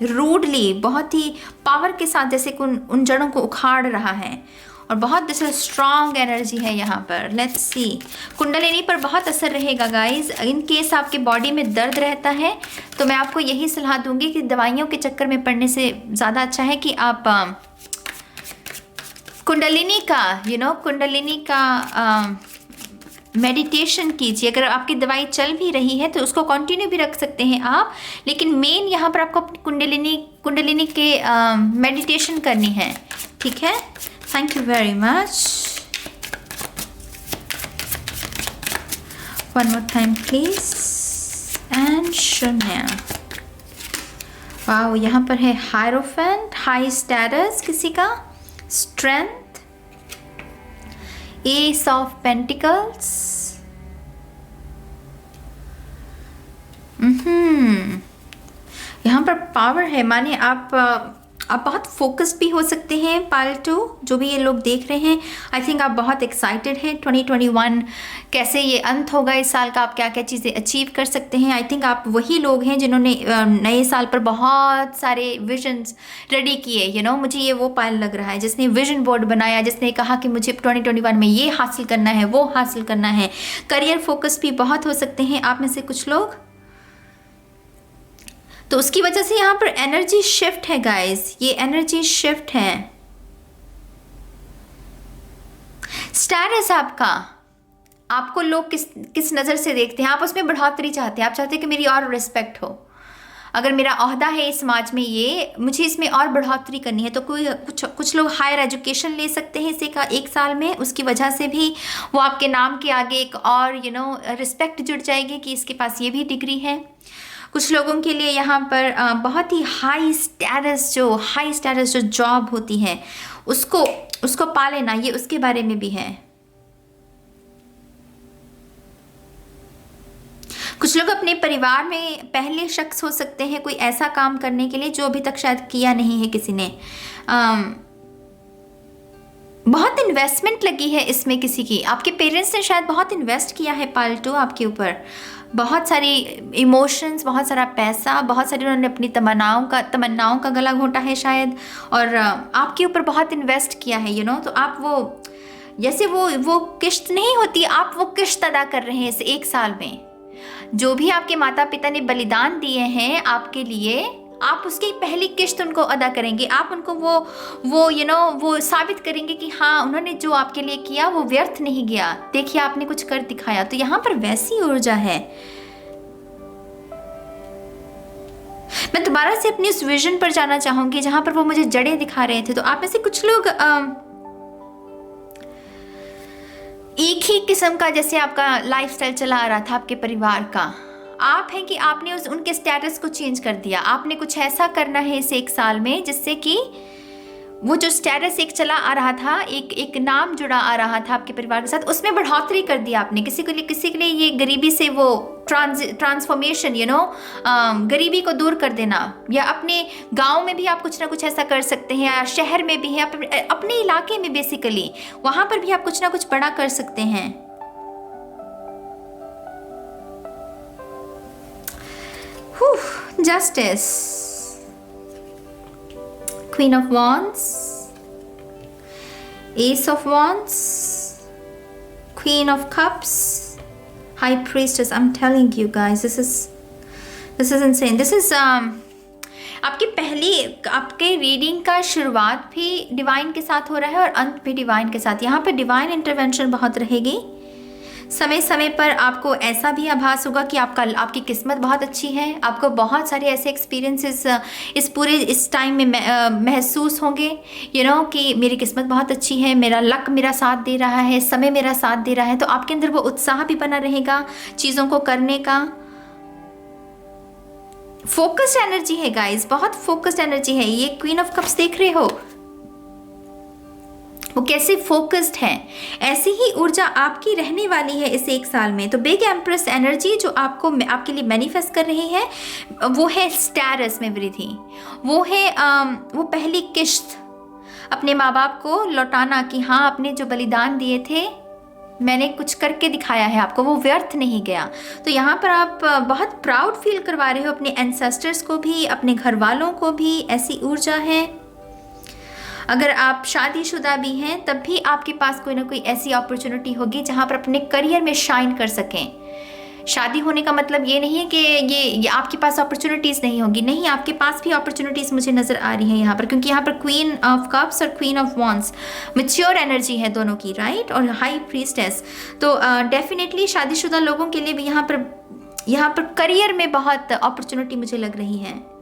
रूडली, बहुत ही पावर के साथ जैसे उन जड़ों को उखाड़ रहा है, और बहुत जैसे स्ट्रॉन्ग एनर्जी है यहाँ पर। लेट्स सी, कुंडलिनी पर बहुत असर रहेगा गाइज। इन केस आपके बॉडी में दर्द रहता है तो मैं आपको यही सलाह दूंगी कि दवाइयों के चक्कर में पड़ने से ज़्यादा अच्छा है कि आप कुंडलिनी का मेडिटेशन कीजिए। अगर आपकी दवाई चल भी रही है तो उसको कंटिन्यू भी रख सकते हैं आप, लेकिन मेन यहाँ पर आपको अपनी कुंडलिनी के मेडिटेशन करनी है, ठीक है। Thank you very much. One more time please. And शून्य। वाओ, यहाँ पर है हायरोफेंट, हाई स्टेटस किसी का, स्ट्रेंथ, एस ऑफ पेंटिकल्स, यहाँ पर पावर है, माने आप बहुत फोकस्ड भी हो सकते हैं। पालतू जो भी ये लोग देख रहे हैं, आई थिंक आप बहुत एक्साइटेड हैं 2021 कैसे ये अंत होगा इस साल का, आप क्या क्या चीज़ें अचीव कर सकते हैं। आई थिंक आप वही लोग हैं जिन्होंने नए साल पर बहुत सारे विजन्स रेडी किए। मुझे ये वो पायल लग रहा है जिसने विजन बोर्ड बनाया, जिसने कहा कि मुझे 2021 में ये हासिल करना है, वो हासिल करना है। करियर फोकस भी बहुत हो सकते हैं आप में से कुछ लोग, तो उसकी वजह से यहाँ पर एनर्जी शिफ्ट है गाइस, ये एनर्जी शिफ्ट है। स्टेटस आपको लोग किस नज़र से देखते हैं, आप उसमें बढ़ोतरी चाहते हैं, आप चाहते हैं कि मेरी और रिस्पेक्ट हो। अगर मेरा ओहदा है इस समाज में, ये मुझे इसमें और बढ़ोतरी करनी है, तो कुछ लोग हायर एजुकेशन ले सकते हैं इसे एक साल में, उसकी वजह से भी वो आपके नाम के आगे एक और रिस्पेक्ट जुड़ जाएगी कि इसके पास ये भी डिग्री है। कुछ लोगों के लिए यहाँ पर बहुत ही हाई स्टेटस जो जॉब होती है उसको पा लेना, ये उसके बारे में भी है। कुछ लोग अपने परिवार में पहले शख्स हो सकते हैं कोई ऐसा काम करने के लिए जो अभी तक शायद किया नहीं है किसी ने। बहुत इन्वेस्टमेंट लगी है इसमें किसी की, आपके पेरेंट्स ने शायद बहुत इन्वेस्ट किया है पालतू आपके ऊपर, बहुत सारी इमोशंस, बहुत सारा पैसा, बहुत सारी उन्होंने अपनी तमन्नाओं का गला घोंटा है शायद, और आपके ऊपर बहुत इन्वेस्ट किया है तो आप वो जैसे वो किश्त नहीं होती, आप वो किश्त अदा कर रहे हैं इस एक साल में। जो भी आपके माता पिता ने बलिदान दिए हैं आपके लिए, आप उसकी पहली किश्त उनको अदा करेंगे। आप उनको वो साबित करेंगे कि हाँ, उन्होंने जो आपके लिए किया वो व्यर्थ नहीं गया, देखिए आपने कुछ कर दिखाया। तो यहाँ पर वैसी ऊर्जा है। मैं दोबारा से अपनी उस विजन पर जाना चाहूंगी जहां पर वो मुझे जड़ें दिखा रहे थे। तो आप में से कुछ लोग एक ही किस्म का जैसे आपका लाइफस्टाइल चला आ रहा था आपके परिवार का, आप हैं कि आपने उनके स्टेटस को चेंज कर दिया। आपने कुछ ऐसा करना है इस एक साल में जिससे कि वो जो स्टेटस एक चला आ रहा था, एक नाम जुड़ा आ रहा था आपके परिवार के साथ, उसमें बढ़ोतरी कर दिया आपने। किसी के लिए ये गरीबी से वो ट्रांसफॉर्मेशन, गरीबी को दूर कर देना, या अपने गांव में भी आप कुछ ना कुछ ऐसा कर सकते हैं, या शहर में भी है, अपने इलाके में बेसिकली वहां पर भी आप कुछ ना कुछ बड़ा कर सकते हैं। Justice, Queen of Wands, Ace of Wands, Queen of Cups, High Priestess. I'm telling you guys, this is insane. This is आपके रीडिंग का शुरुआत भी डिवाइन के साथ हो रहा है और अंत भी डिवाइन के साथ। यहाँ पर डिवाइन इंटरवेंशन बहुत रहेगी। समय समय पर आपको ऐसा भी आभास होगा कि आपकी किस्मत बहुत अच्छी है। आपको बहुत सारे ऐसे एक्सपीरियंसेस इस टाइम में महसूस होंगे, कि मेरी किस्मत बहुत अच्छी है, मेरा लक मेरा साथ दे रहा है, समय मेरा साथ दे रहा है। तो आपके अंदर वो उत्साह भी बना रहेगा चीज़ों को करने का। फोकस्ड एनर्जी है गाइज, बहुत फोकस्ड एनर्जी है। ये क्वीन ऑफ कप्स देख रहे हो, वो कैसे फोकस्ड है, ऐसी ही ऊर्जा आपकी रहने वाली है इस 1 साल में। तो बिग एम्प्रेस एनर्जी जो आपके लिए मैनिफेस्ट कर रही है, वो है स्टेरस में वृद्धि, वो है वो पहली किश्त अपने माँ बाप को लौटाना, कि हाँ आपने जो बलिदान दिए थे मैंने कुछ करके दिखाया है आपको, वो व्यर्थ नहीं गया। तो यहाँ पर आप बहुत प्राउड फील करवा रहे हो अपने एंसेस्टर्स को भी, अपने घर वालों को भी, ऐसी ऊर्जा है। अगर आप शादीशुदा भी हैं तब भी आपके पास कोई ना कोई ऐसी अपॉर्चुनिटी होगी जहाँ पर अपने करियर में शाइन कर सकें। शादी होने का मतलब ये नहीं है कि ये आपके पास अपॉर्चुनिटीज़ नहीं होगी, नहीं, आपके पास भी अपॉर्चुनिटीज़ मुझे नज़र आ रही हैं यहाँ पर, क्योंकि यहाँ पर क्वीन ऑफ कप्स और queen of wands mature energy है दोनों की, राइट, और हाई प्रीस्टेस। तो डेफिनेटली शादीशुदा लोगों के लिए भी यहाँ पर करियर में बहुत अपॉर्चुनिटी मुझे लग रही है।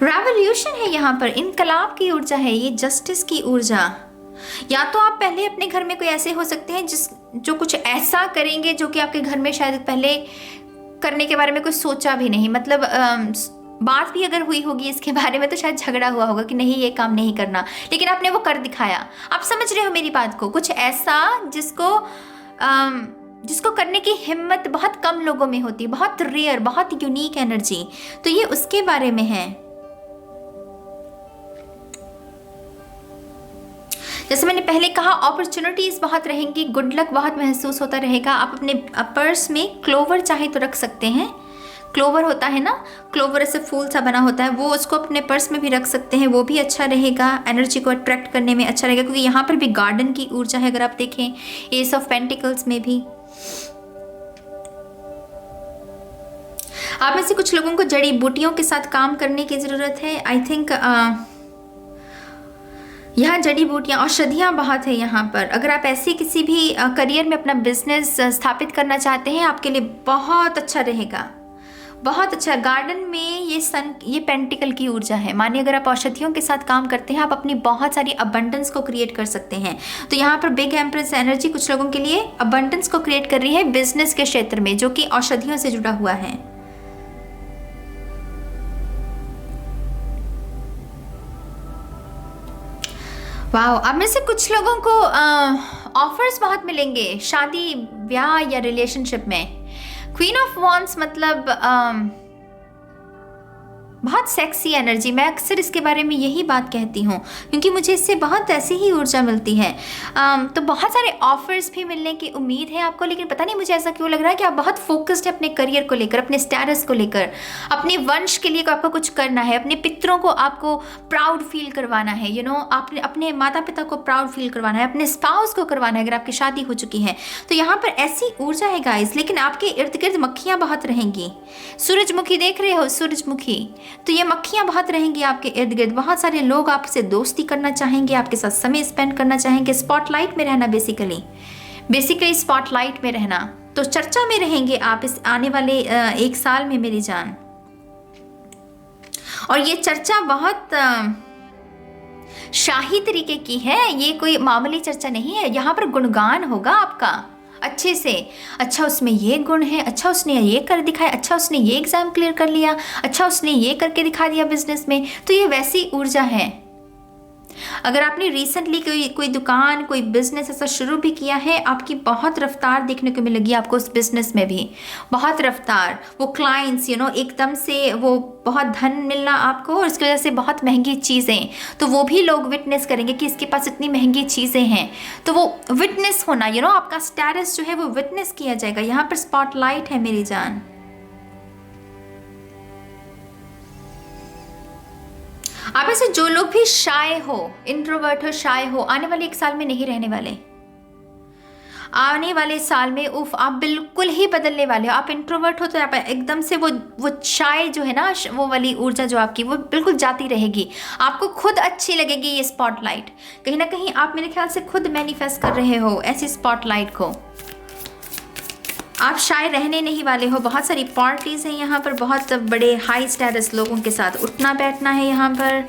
रेवोल्यूशन है यहाँ पर, इनकलाब की ऊर्जा है, ये जस्टिस की ऊर्जा। या तो आप पहले अपने घर में कोई ऐसे हो सकते हैं जो कुछ ऐसा करेंगे जो कि आपके घर में शायद पहले करने के बारे में कुछ सोचा भी नहीं, मतलब बात भी अगर हुई होगी इसके बारे में तो शायद झगड़ा हुआ होगा कि नहीं ये काम नहीं करना, लेकिन आपने वो कर दिखाया। आप समझ रहे हो मेरी बात को, कुछ ऐसा जिसको करने की हिम्मत बहुत कम लोगों में होती है, बहुत रेयर, बहुत यूनिक एनर्जी। तो ये उसके बारे में है। जैसे मैंने पहले कहा, अपॉर्चुनिटीज़ बहुत रहेंगी, गुड लक बहुत महसूस होता रहेगा। आप अपने पर्स में क्लोवर चाहे तो रख सकते हैं। क्लोवर होता है ना, क्लोवर ऐसे फूल सा बना होता है, वो उसको अपने पर्स में भी रख सकते हैं, वो भी अच्छा रहेगा, एनर्जी को अट्रैक्ट करने में अच्छा रहेगा, क्योंकि यहाँ पर भी गार्डन की ऊर्जा है। अगर आप देखें एस ऑफ पेंटिकल्स में भी आप में से कुछ लोगों को जड़ी बूटियों के साथ काम करने की ज़रूरत है। आई थिंक यहाँ जड़ी बूटियाँ, औषधियाँ बहुत है यहाँ पर। अगर आप ऐसे किसी भी करियर में अपना बिजनेस स्थापित करना चाहते हैं, आपके लिए बहुत अच्छा रहेगा, बहुत अच्छा। गार्डन में ये पेंटिकल की ऊर्जा है। मानिए अगर आप औषधियों के साथ काम करते हैं, आप अपनी बहुत सारी अबंडेंस को क्रिएट कर सकते हैं। तो यहाँ पर बिग एम्प्रेस एनर्जी कुछ लोगों के लिए अबंडेंस को क्रिएट कर रही है बिजनेस के क्षेत्र में, जो कि औषधियों से जुड़ा हुआ है। वाह, अब में से कुछ लोगों को ऑफर्स बहुत मिलेंगे शादी, ब्याह या रिलेशनशिप में। क्वीन ऑफ वॉन्ड्स मतलब बहुत सेक्सी एनर्जी। मैं अक्सर इसके बारे में यही बात कहती हूँ, क्योंकि मुझे इससे बहुत ऐसी ही ऊर्जा मिलती है। तो बहुत सारे ऑफर्स भी मिलने की उम्मीद है आपको, लेकिन पता नहीं मुझे ऐसा क्यों लग रहा है कि आप बहुत फोकस्ड है अपने करियर को लेकर, अपने स्टेटस को लेकर, अपने वंश के लिए आपको कुछ करना है, अपने पितरों को आपको प्राउड फील करवाना है, आपने अपने माता पिता को प्राउड फील करवाना है, अपने स्पाउस को करवाना है अगर आपकी शादी हो चुकी है। तो यहाँ पर ऐसी ऊर्जा है गाइस, लेकिन आपके इर्द गिर्द मक्खियाँ बहुत रहेंगी। सूरजमुखी देख रहे हो, सूरजमुखी, तो ये मक्खियाँ बहुत रहेंगी आपके इर्द गिर्द। बहुत सारे लोग आपसे दोस्ती करना चाहेंगे, आपके साथ समय स्पेंड करना चाहेंगे। स्पॉटलाइट में रहना, बेसिकली स्पॉटलाइट में रहना। तो चर्चा में रहेंगे आप इस आने वाले 1 साल में मेरी जान। और ये चर्चा बहुत शाही तरीके की है, ये कोई मामूली चर्चा नहीं है। यहाँ पर गुणगान होगा आपका, अच्छे से। अच्छा उसमें ये गुण है, अच्छा उसने ये कर दिखाया, अच्छा उसने ये एग्ज़ाम क्लियर कर लिया, अच्छा उसने ये करके दिखा दिया बिजनेस में। तो ये वैसी ऊर्जा है। अगर आपने रिसेंटली कोई दुकान, कोई बिजनेस ऐसा शुरू भी किया है, आपकी बहुत रफ्तार देखने को मिलेगी आपको उस बिजनेस में भी, बहुत रफ्तार। वो क्लाइंट्स एकदम से वो बहुत धन मिलना आपको, और इसकी वजह से बहुत महंगी चीज़ें, तो वो भी लोग विटनेस करेंगे कि इसके पास इतनी महंगी चीज़ें हैं। तो वो विटनेस होना, आपका स्टेटस जो है वो विटनेस किया जाएगा। यहाँ पर स्पॉटलाइट है मेरी जान। आप ऐसे जो लोग भी शाय हो, इंट्रोवर्ट हो, शाय हो, आने वाले 1 साल में नहीं रहने वाले। आने वाले साल में आप बिल्कुल ही बदलने वाले हो। आप इंट्रोवर्ट हो तो आप एकदम से वो शाय जो है ना, वो वाली ऊर्जा जो आपकी, वो बिल्कुल जाती रहेगी। आपको खुद अच्छी लगेगी ये स्पॉटलाइट। कहीं ना कहीं आप मेरे ख्याल से खुद मैनिफेस्ट कर रहे हो ऐसी स्पॉटलाइट को। आप शायद रहने नहीं वाले हो। बहुत सारी पार्टीज हैं यहाँ पर, बहुत बड़े हाई स्टेटस लोगों के साथ उठना बैठना है यहाँ पर।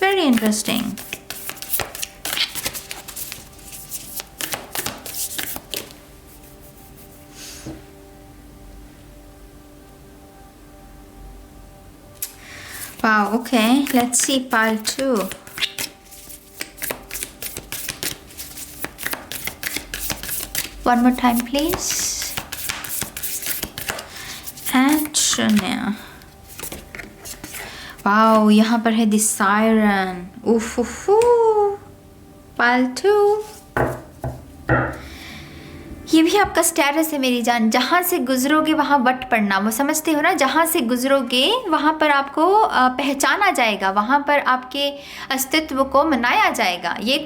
Very interesting. Wow, okay, let's see pile 2. One more time, please. And शून्य। वाओ, यहाँ पर है द सायरन। उफ, पाइल 2। ये भी आपका स्टेटस है मेरी जान। जहाँ से गुजरोगे वहाँ वट पड़ना, वो समझते हो ना। जहाँ से गुजरोगे वहाँ पर आपको पहचाना जाएगा, वहाँ पर आपके अस्तित्व को मनाया जाएगा। ये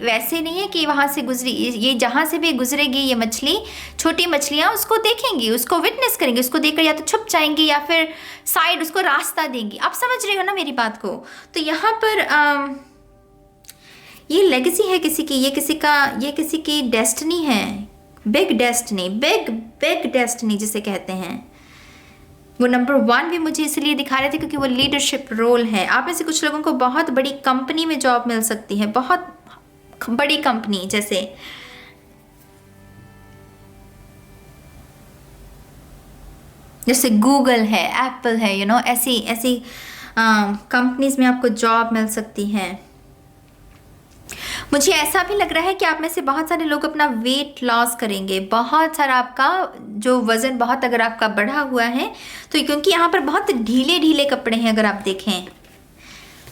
वैसे नहीं है कि वहाँ से गुजरी, ये जहाँ से भी गुजरेगी ये मछली, छोटी मछलियाँ उसको देखेंगी, उसको विटनेस करेंगी, उसको देखकर या तो छुप जाएंगी या फिर साइड उसको रास्ता देंगी। आप समझ रहे हो ना मेरी बात को। तो यहाँ पर ये लेगेसी है किसी की, ये किसी की डेस्टिनी है। बिग डेस्टिनी, बिग डेस्टिनी जिसे कहते हैं। वो नंबर 1 भी मुझे इसलिए दिखा रहे थे क्योंकि वो लीडरशिप रोल है। आप में से कुछ लोगों को बहुत बड़ी कंपनी में जॉब मिल सकती है, बहुत बड़ी कंपनी, जैसे गूगल है, एप्पल है, ऐसी कंपनीज में आपको जॉब मिल सकती है। मुझे ऐसा भी लग रहा है कि आप में से बहुत सारे लोग अपना वेट लॉस करेंगे। बहुत सारा आपका जो वज़न बहुत अगर आपका बढ़ा हुआ है तो, क्योंकि यहाँ पर बहुत ढीले ढीले कपड़े हैं। अगर आप देखें,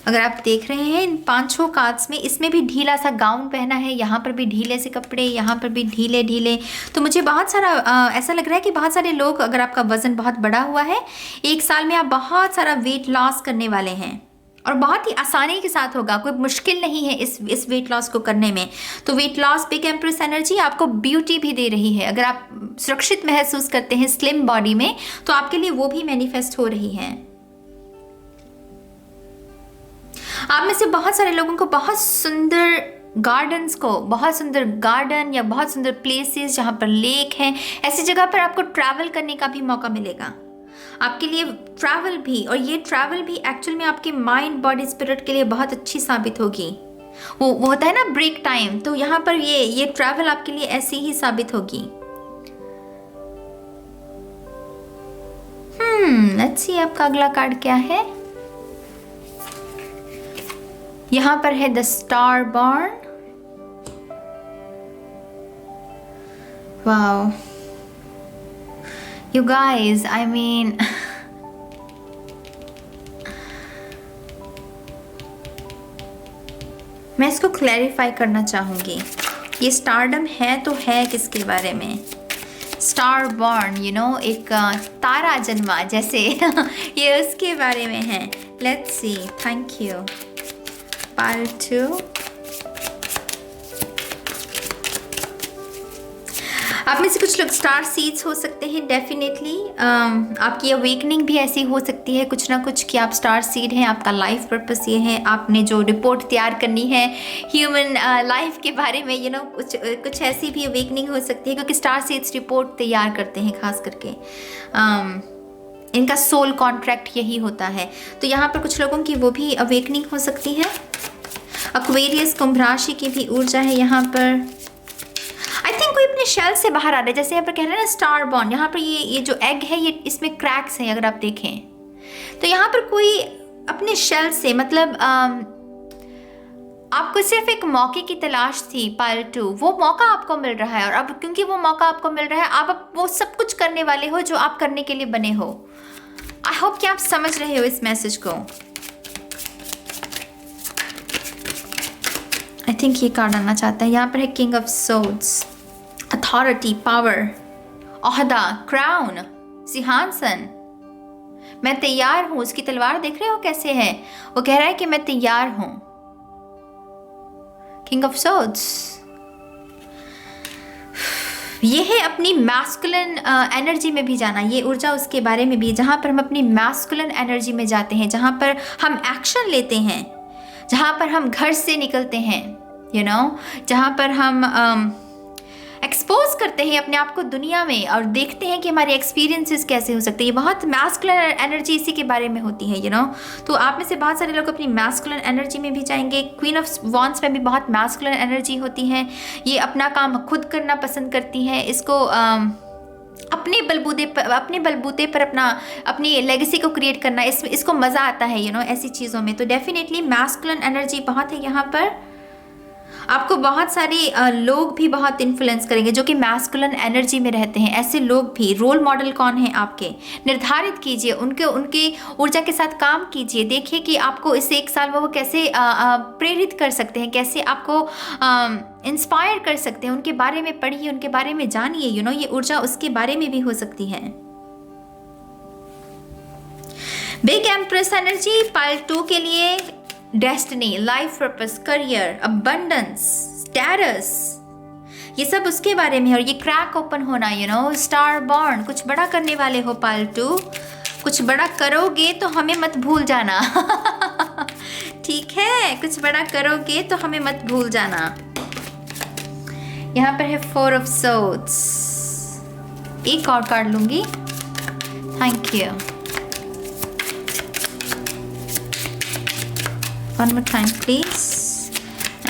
अगर आप देख रहे हैं इन 5 कार्ड्स में, इसमें भी ढीला सा गाउन पहना है, यहाँ पर भी ढीले से कपड़े, यहाँ पर भी ढीले ढीले। तो मुझे बहुत सारा ऐसा लग रहा है कि बहुत सारे लोग, अगर आपका वज़न बहुत बढ़ा हुआ है, 1 साल में आप बहुत सारा वेट लॉस करने वाले हैं और बहुत ही आसानी के साथ होगा। कोई मुश्किल नहीं है इस वेट लॉस को करने में। तो weight loss, big empress energy आपको ब्यूटी भी दे रही है। अगर आप सुरक्षित महसूस करते हैं स्लिम बॉडी में, तो आपके लिए वो भी मैनिफेस्ट हो रही है। आप में से बहुत सारे लोगों को बहुत सुंदर गार्डन या बहुत सुंदर प्लेसेस जहाँ पर लेक हैं, ऐसी जगह पर आपको ट्रैवल करने का भी मौका मिलेगा। आपके लिए ट्रैवल भी, और ये ट्रैवल भी एक्चुअल में आपके माइंड, बॉडी, स्पिरिट के लिए बहुत अच्छी साबित होगी। वो होता है ना ब्रेक टाइम, तो यहाँ पर ये ट्रैवल आपके लिए ऐसी ही साबित होगी। लेट्स सी आपका अगला कार्ड क्या है। यहाँ पर है the star born. Wow You guys, I mean, मैं इसको क्लैरिफाई करना चाहूँगी। ये स्टारडम है तो है किसके बारे में? स्टार बॉर्न, एक तारा जन्मा जैसे ये उसके बारे में है। Let's see. Thank you. Part 2। आप में से कुछ लोग स्टार सीड्स हो सकते हैं। डेफिनेटली आपकी अवेकनिंग भी ऐसी हो सकती है कुछ ना कुछ कि आप स्टार सीड हैं। आपका लाइफ पर्पस ये है, आपने जो रिपोर्ट तैयार करनी है ह्यूमन लाइफ के बारे में, कुछ ऐसी भी अवेकनिंग हो सकती है, क्योंकि स्टार सीड्स रिपोर्ट तैयार करते हैं खास करके। इनका सोल कॉन्ट्रैक्ट यही होता है। तो यहाँ पर कुछ लोगों की वो भी अवेकनिंग हो सकती है। एक्वेरियस कुंभ राशि की भी ऊर्जा है यहाँ पर। आई थिंक कोई अपने शेल से बाहर आ रहा है, जैसे यहाँ पर कह रहे हैं ना स्टार बॉर्न, यहाँ पर ये जो एग है ये इसमें क्रैक्स हैं अगर आप देखें तो। यहाँ पर कोई अपने शेल से, मतलब आपको सिर्फ एक मौके की तलाश थी पाइल 2, वो मौका आपको मिल रहा है और अब क्योंकि वो मौका आपको मिल रहा है आप अब वो सब कुछ करने वाले हो जो आप करने के लिए बने हो। आई होप कि आप समझ रहे हो इस मैसेज को। आई थिंक ये कार्ड आना चाहता है। यहाँ पर है king of swords, authority, power, ओहदा, क्राउन, सिंहासन। मैं तैयार हूं, उसकी तलवार देख रहे हो कैसे है, वो कह रहा है कि मैं तैयार हूं। किंग ऑफ सोर्ड्स ये है अपनी मैस्कुलिन एनर्जी में भी जाना, ये ऊर्जा उसके बारे में भी, जहाँ पर हम अपनी मैस्कुलिन एनर्जी में जाते हैं, जहाँ पर हम एक्शन लेते हैं, जहाँ पर हम घर से निकलते हैं, यू नो, जहाँ पर हम एक्सपोज करते हैं अपने आप को दुनिया में और देखते हैं कि हमारे एक्सपीरियंसेस कैसे हो सकते हैं। ये बहुत मैस्कुलिन एनर्जी इसी के बारे में होती है, यू नो। तो आप में से बहुत सारे लोग अपनी मैस्कुलिन एनर्जी में भी जाएंगे। क्वीन ऑफ वॉन्ड्स में भी बहुत मैस्कुलिन एनर्जी होती है। ये अपना काम खुद करना पसंद करती है, इसको अपने बलबूते पर अपनी लेगेसी को क्रिएट करना, इसको मज़ा आता है, यू नो, ऐसी चीज़ों में। तो डेफिनेटली मैस्कुलिन एनर्जी बहुत है यहाँ पर। आपको बहुत सारे लोग भी बहुत इन्फ्लुएंस करेंगे जो कि मैस्कुलिन एनर्जी में रहते हैं। ऐसे लोग भी, रोल मॉडल कौन है आपके, निर्धारित कीजिए, उनकी ऊर्जा के साथ काम कीजिए। देखिए कि आपको इस एक साल में वो कैसे प्रेरित कर सकते हैं, कैसे आपको इंस्पायर कर सकते हैं। उनके बारे में पढ़िए, उनके बारे में जानिए, यू नो, ये ऊर्जा उसके बारे में भी हो सकती है। बिग एम्प्रेस एनर्जी पाइल 2 के लिए destiny, life purpose, career, abundance, status, ये सब उसके बारे में है। और ये क्रैक ओपन होना, यू नो, स्टार बॉर्न, कुछ बड़ा करने वाले हो पाइल 2, कुछ बड़ा करोगे तो हमें मत भूल जाना। ठीक है, कुछ बड़ा करोगे तो हमें मत भूल जाना। यहाँ पर है 4 ऑफ सोर्ड्स। एक और कार्ड लूंगी, thank you. One more time please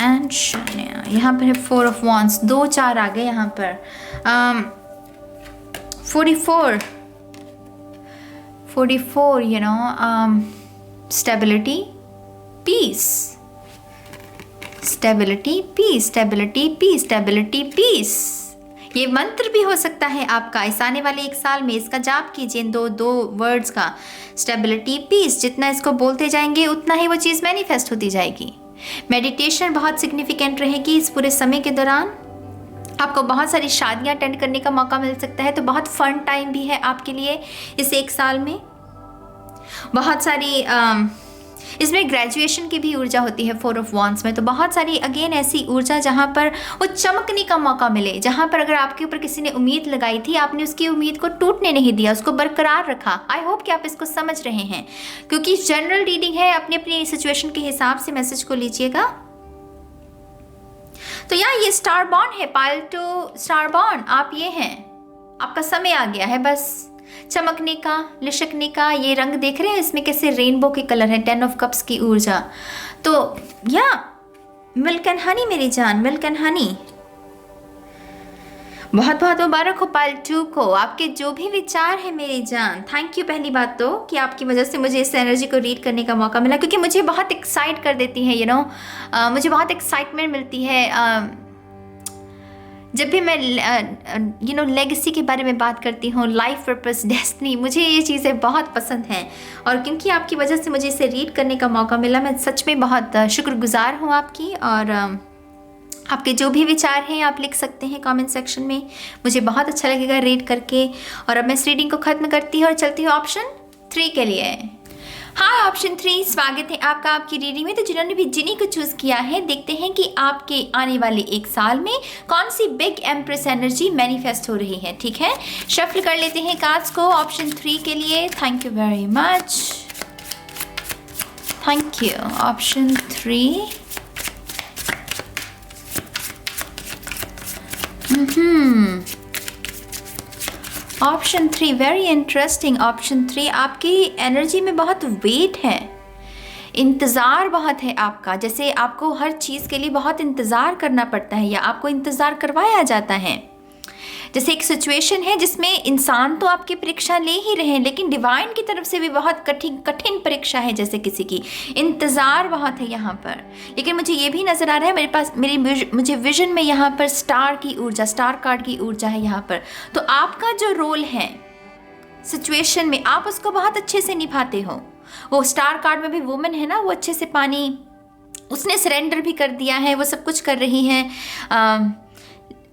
and Shania। यहाँ पर है 4 of wands, 2-4 आ गए यहाँ पर। 44 you know, stability, peace, stability, peace, stability, peace, stability, peace। ये मंत्र भी हो सकता है आपका इस आने वाले एक साल में। इसका जाप कीजिए, इन दो वर्ड्स का, स्टेबिलिटी, पीस। जितना इसको बोलते जाएंगे उतना ही वो चीज़ मैनिफेस्ट होती जाएगी। मेडिटेशन बहुत सिग्निफिकेंट रहेगी इस पूरे समय के दौरान। आपको बहुत सारी शादियां अटेंड करने का मौका मिल सकता है, तो बहुत फन टाइम भी है आपके लिए इस एक साल में। बहुत सारी इसमें ग्रेजुएशन की भी ऊर्जा होती है 4 ऑफ वॉन्ड्स में। तो बहुत सारी अगेन ऐसी ऊर्जा जहाँ पर वो चमकने का मौका मिले, जहाँ पर अगर आपके ऊपर किसी ने उम्मीद लगाई थी, आपने उसकी उम्मीद को टूटने नहीं दिया, उसको बरकरार रखा। आई होप कि आप इसको समझ रहे हैं, क्योंकि जनरल रीडिंग है, अपनी अपनी सिचुएशन के हिसाब से मैसेज को लीजिएगा। तो यहाँ ये स्टार बॉर्न है, पाइल 2 स्टार बॉर्न, आप ये हैं, आपका समय आ गया है बस चमकने का, लिशकने का। ये रंग देख रहे हैं इसमें कैसे रेनबो के कलर है, 10 ऑफ कप्स की ऊर्जा। तो या मिल्क एंड हनी मेरी जान, मिल्क एंड हनी। बहुत बहुत मुबारक हो पाइल 2 को, आपके जो भी विचार है मेरी जान। थैंक यू पहली बात तो कि आपकी वजह से मुझे इस एनर्जी को रीड करने का मौका मिला, क्योंकि मुझे बहुत एक्साइट कर देती है, यू नो, मुझे बहुत एक्साइटमेंट मिलती है जब भी मैं यू नो लेगेसी के बारे में बात करती हूँ, लाइफ पर्पस, डेस्टिनी, मुझे ये चीज़ें बहुत पसंद हैं। और क्योंकि आपकी वजह से मुझे इसे रीड करने का मौका मिला, मैं सच में बहुत शुक्रगुजार हूँ आपकी। और आपके जो भी विचार हैं आप लिख सकते हैं कमेंट सेक्शन में, मुझे बहुत अच्छा लगेगा रीड करके। और अब मैं इस रीडिंग को ख़त्म करती हूँ और चलती हूँ ऑप्शन 3 के लिए। हाँ, ऑप्शन 3, स्वागत है आपका आपकी रीडिंग में। तो जिन्होंने भी जिनी को चूज़ किया है, देखते हैं कि आपके आने वाले एक साल में कौन सी बिग एम्प्रेस एनर्जी मैनिफेस्ट हो रही है। ठीक है, शफल कर लेते हैं कार्ड्स को ऑप्शन 3 के लिए। Thank you very much, thank you. Option 3, option 3 very interesting. Option 3 आपकी एनर्जी में बहुत वेट है, इंतज़ार बहुत है आपका, जैसे आपको हर चीज़ के लिए बहुत इंतज़ार करना पड़ता है या आपको इंतज़ार करवाया जाता है। जैसे एक सिचुएशन है जिसमें इंसान तो आपकी परीक्षा ले ही रहे हैं, लेकिन डिवाइन की तरफ से भी बहुत कठिन परीक्षा है, जैसे किसी की इंतज़ार बहुत है यहाँ पर। लेकिन मुझे ये भी नज़र आ रहा है मेरे पास, मुझे विजन में यहाँ पर स्टार की ऊर्जा, स्टार कार्ड की ऊर्जा है यहाँ पर। तो आपका जो रोल है सिचुएशन में, आप उसको बहुत अच्छे से निभाते हो। वो स्टार कार्ड में भी वुमन है ना, वो अच्छे से पानी, उसने सरेंडर भी कर दिया है, वो सब कुछ कर रही हैं।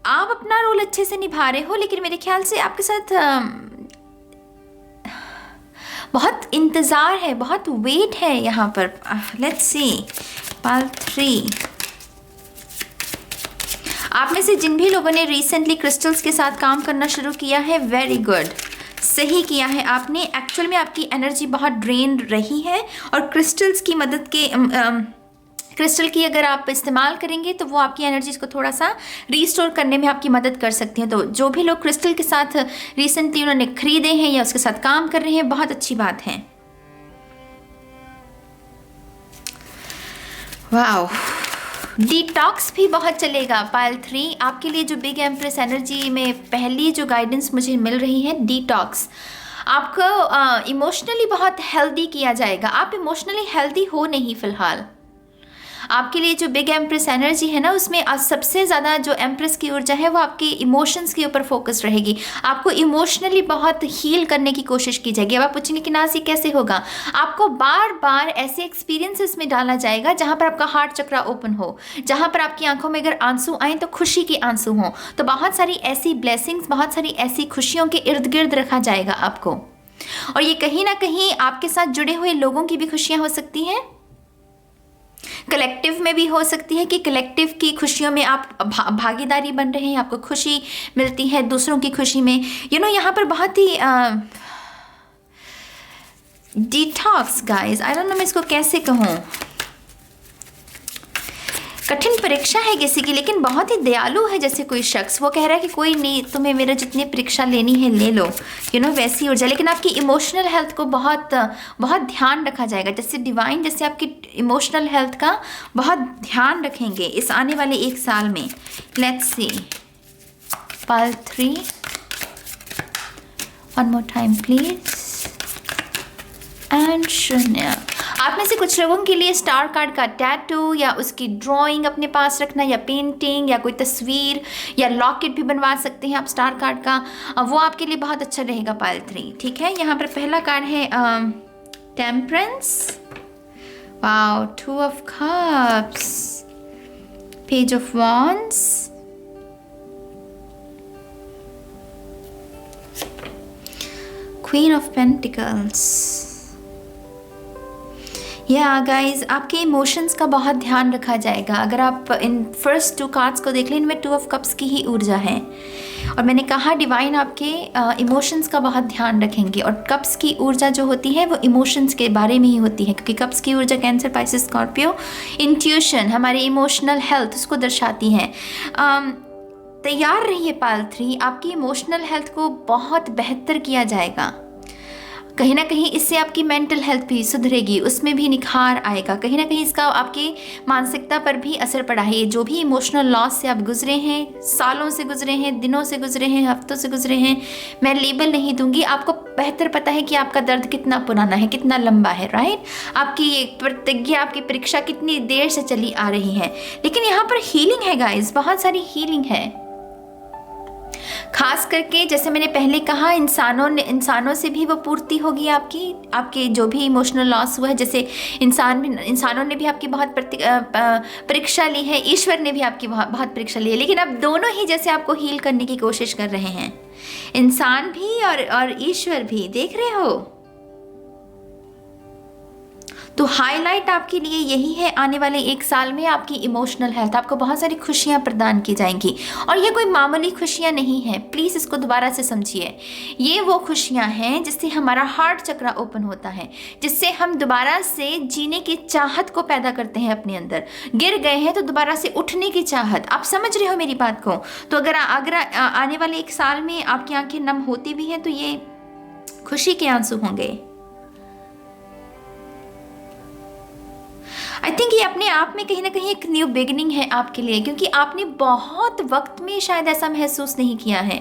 आप अपना रोल अच्छे से निभा रहे हो, लेकिन मेरे ख्याल से आपके साथ बहुत इंतज़ार है, बहुत वेट है यहाँ पर। लेट्स सी पाल 3। आप में से जिन भी लोगों ने रिसेंटली क्रिस्टल्स के साथ काम करना शुरू किया है, वेरी गुड, सही किया है आपने। एक्चुअल में आपकी एनर्जी बहुत ड्रेन रही है और क्रिस्टल्स की मदद के क्रिस्टल की अगर आप इस्तेमाल करेंगे तो वो आपकी एनर्जीज को थोड़ा सा रीस्टोर करने में आपकी मदद कर सकती हैं। तो जो भी लोग क्रिस्टल के साथ रिसेंटली उन्होंने खरीदे हैं या उसके साथ काम कर रहे हैं, बहुत अच्छी बात है। वाओ, डिटॉक्स भी बहुत चलेगा पायल 3 आपके लिए। जो बिग एम्प्रेस एनर्जी में पहली जो गाइडेंस मुझे मिल रही है, डिटॉक्स, आपको इमोशनली बहुत हेल्दी किया जाएगा। आप इमोशनली हेल्दी हो नहीं फिलहाल। आपके लिए जो बिग एम्प्रेस एनर्जी है ना, उसमें सबसे ज़्यादा जो एम्प्रेस की ऊर्जा है वो आपके इमोशंस के ऊपर फोकस रहेगी। आपको इमोशनली बहुत हील करने की कोशिश की जाएगी। अब आप पूछेंगे कि नाज़ी कैसे होगा? आपको बार बार ऐसे एक्सपीरियंसेस में डाला जाएगा जहाँ पर आपका हार्ट चक्रा ओपन हो, जहाँ पर आपकी आंखों में अगर आंसू आए तो खुशी के आंसू हों। तो बहुत सारी ऐसी ब्लेसिंग्स, बहुत सारी ऐसी खुशियों के इर्द गिर्द रखा जाएगा आपको। और ये कहीं ना कहीं आपके साथ जुड़े हुए लोगों की भी खुशियाँ हो सकती हैं, कलेक्टिव में भी हो सकती है कि कलेक्टिव की खुशियों में आप भागीदारी बन रहे हैं, आपको खुशी मिलती है दूसरों की खुशी में। यहाँ पर बहुत ही detox guys, I don't know मैं इसको कैसे कहूँ, कठिन परीक्षा है किसी की, लेकिन बहुत ही दयालु है। जैसे कोई शख्स वो कह रहा है कि कोई नहीं, तुम्हें मेरा जितनी परीक्षा लेनी है ले लो, वैसी ऊर्जा। लेकिन आपकी इमोशनल हेल्थ को बहुत बहुत ध्यान रखा जाएगा। जैसे डिवाइन जैसे आपकी इमोशनल हेल्थ का बहुत ध्यान रखेंगे इस आने वाले 1 साल में। Let's see Pal 3 one more time please, and शून्य। आप में से कुछ लोगों के लिए स्टार कार्ड का टैटू या उसकी ड्राइंग अपने पास रखना, या पेंटिंग या कोई तस्वीर या लॉकेट भी बनवा सकते हैं आप स्टार कार्ड का, वो आपके लिए बहुत अच्छा रहेगा पायल 3। ठीक है, यहाँ पर पहला कार्ड है temperance, wow, 2 of cups, page of wands, queen of pentacles. Yeah guys, आपके इमोशंस का बहुत ध्यान रखा जाएगा। अगर आप इन फर्स्ट 2 कार्ड्स को देख लें, इनमें 2 ऑफ कप्स की ही ऊर्जा है। और मैंने कहा डिवाइन आपके इमोशंस का बहुत ध्यान रखेंगे, और कप्स की ऊर्जा जो होती है वो इमोशंस के बारे में ही होती है, क्योंकि कप्स की ऊर्जा कैंसर, पाइसेस, स्कॉर्पियो, इंट्यूशन, हमारी इमोशनल हेल्थ उसको दर्शाती है। तैयार रहिए पाल 3, आपकी इमोशनल हेल्थ को बहुत बेहतर किया जाएगा। कहीं ना कहीं इससे आपकी मेंटल हेल्थ भी सुधरेगी, उसमें भी निखार आएगा। कहीं ना कहीं इसका आपकी मानसिकता पर भी असर पड़ा है। जो भी इमोशनल लॉस से आप गुजरे हैं, सालों से गुजरे हैं, दिनों से गुजरे हैं, हफ्तों से गुजरे हैं, मैं लेबल नहीं दूंगी, आपको बेहतर पता है कि आपका दर्द कितना पुराना है, कितना लंबा है, राइट? आपकी ये प्रतिज्ञा, आपकी परीक्षा कितनी देर से चली आ रही है। लेकिन यहाँ पर हीलिंग है गाइज, बहुत सारी हीलिंग है। खास करके जैसे मैंने पहले कहा, इंसानों से भी वो पूर्ति होगी आपके जो भी इमोशनल लॉस हुआ है। जैसे इंसानों ने भी आपकी बहुत परीक्षा ली है, ईश्वर ने भी आपकी बहुत परीक्षा ली है, लेकिन अब दोनों ही जैसे आपको हील करने की कोशिश कर रहे हैं, इंसान भी और ईश्वर भी, देख रहे हो? तो हाईलाइट आपके लिए यही है, आने वाले 1 साल में आपकी इमोशनल हेल्थ, आपको बहुत सारी खुशियाँ प्रदान की जाएंगी। और ये कोई मामूली खुशियाँ नहीं हैं, प्लीज़ इसको दोबारा से समझिए। ये वो खुशियाँ हैं जिससे हमारा हार्ट चक्र ओपन होता है, जिससे हम दोबारा से जीने की चाहत को पैदा करते हैं अपने अंदर। गिर गए हैं तो दोबारा से उठने की चाहत। आप समझ रहे हो मेरी बात को? तो अगर आने वाले 1 साल में आपकी आंखें नम होती भी हैं तो ये खुशी के आंसू होंगे। आई थिंक ये अपने आप में कहीं ना कहीं एक न्यू बिगिनिंग है आपके लिए, क्योंकि आपने बहुत वक्त में शायद ऐसा महसूस नहीं किया है।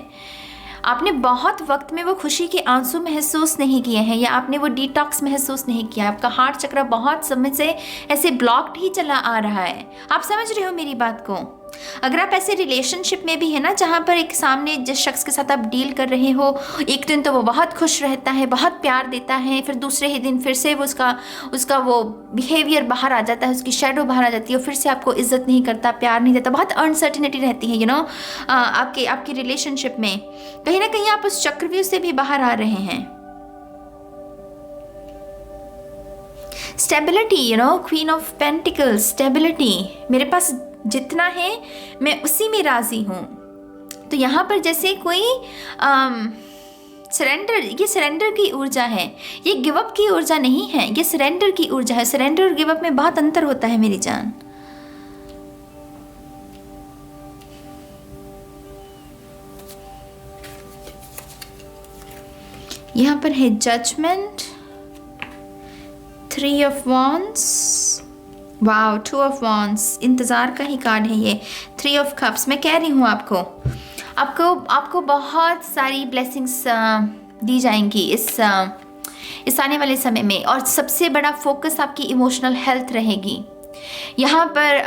आपने बहुत वक्त में वो खुशी के आंसू महसूस नहीं किए हैं, या आपने वो डिटॉक्स महसूस नहीं किया। आपका हार्ट चक्र बहुत समय से ऐसे ब्लॉक्ड ही चला आ रहा है। आप समझ रहे हो मेरी बात को? अगर आप ऐसे रिलेशनशिप में भी है ना, जहाँ पर एक सामने जिस शख्स के साथ आप डील कर रहे हो, एक दिन तो वो बहुत खुश रहता है, बहुत प्यार देता है, फिर दूसरे ही दिन फिर से वो उसका वो बिहेवियर बाहर आ जाता है, उसकी शेडो बाहर आ जाती है, फिर से आपको इज्जत नहीं करता, प्यार नहीं देता, बहुत अनसर्टिनिटी रहती है आपकी रिलेशनशिप में। कहीं ना कहीं आप उस चक्रव्यूह से भी बाहर आ रहे हैं। Stability, queen of pentacles, stability. मेरे पास जितना है मैं उसी में राजी हूँ। तो यहाँ पर जैसे कोई सरेंडर, ये सरेंडर की ऊर्जा है, ये गिव अप की ऊर्जा नहीं है, ये सरेंडर की ऊर्जा है। सरेंडर और गिव अप में बहुत अंतर होता है मेरी जान। यहाँ पर है judgment, 3 of wands, wow, 2 of wands, इंतज़ार का ही कार्ड है ये। 3 ऑफ कप्स। मैं कह रही हूँ आपको बहुत सारी ब्लेसिंग्स दी जाएंगी इस आने वाले समय में, और सबसे बड़ा फोकस आपकी इमोशनल हेल्थ रहेगी। यहाँ पर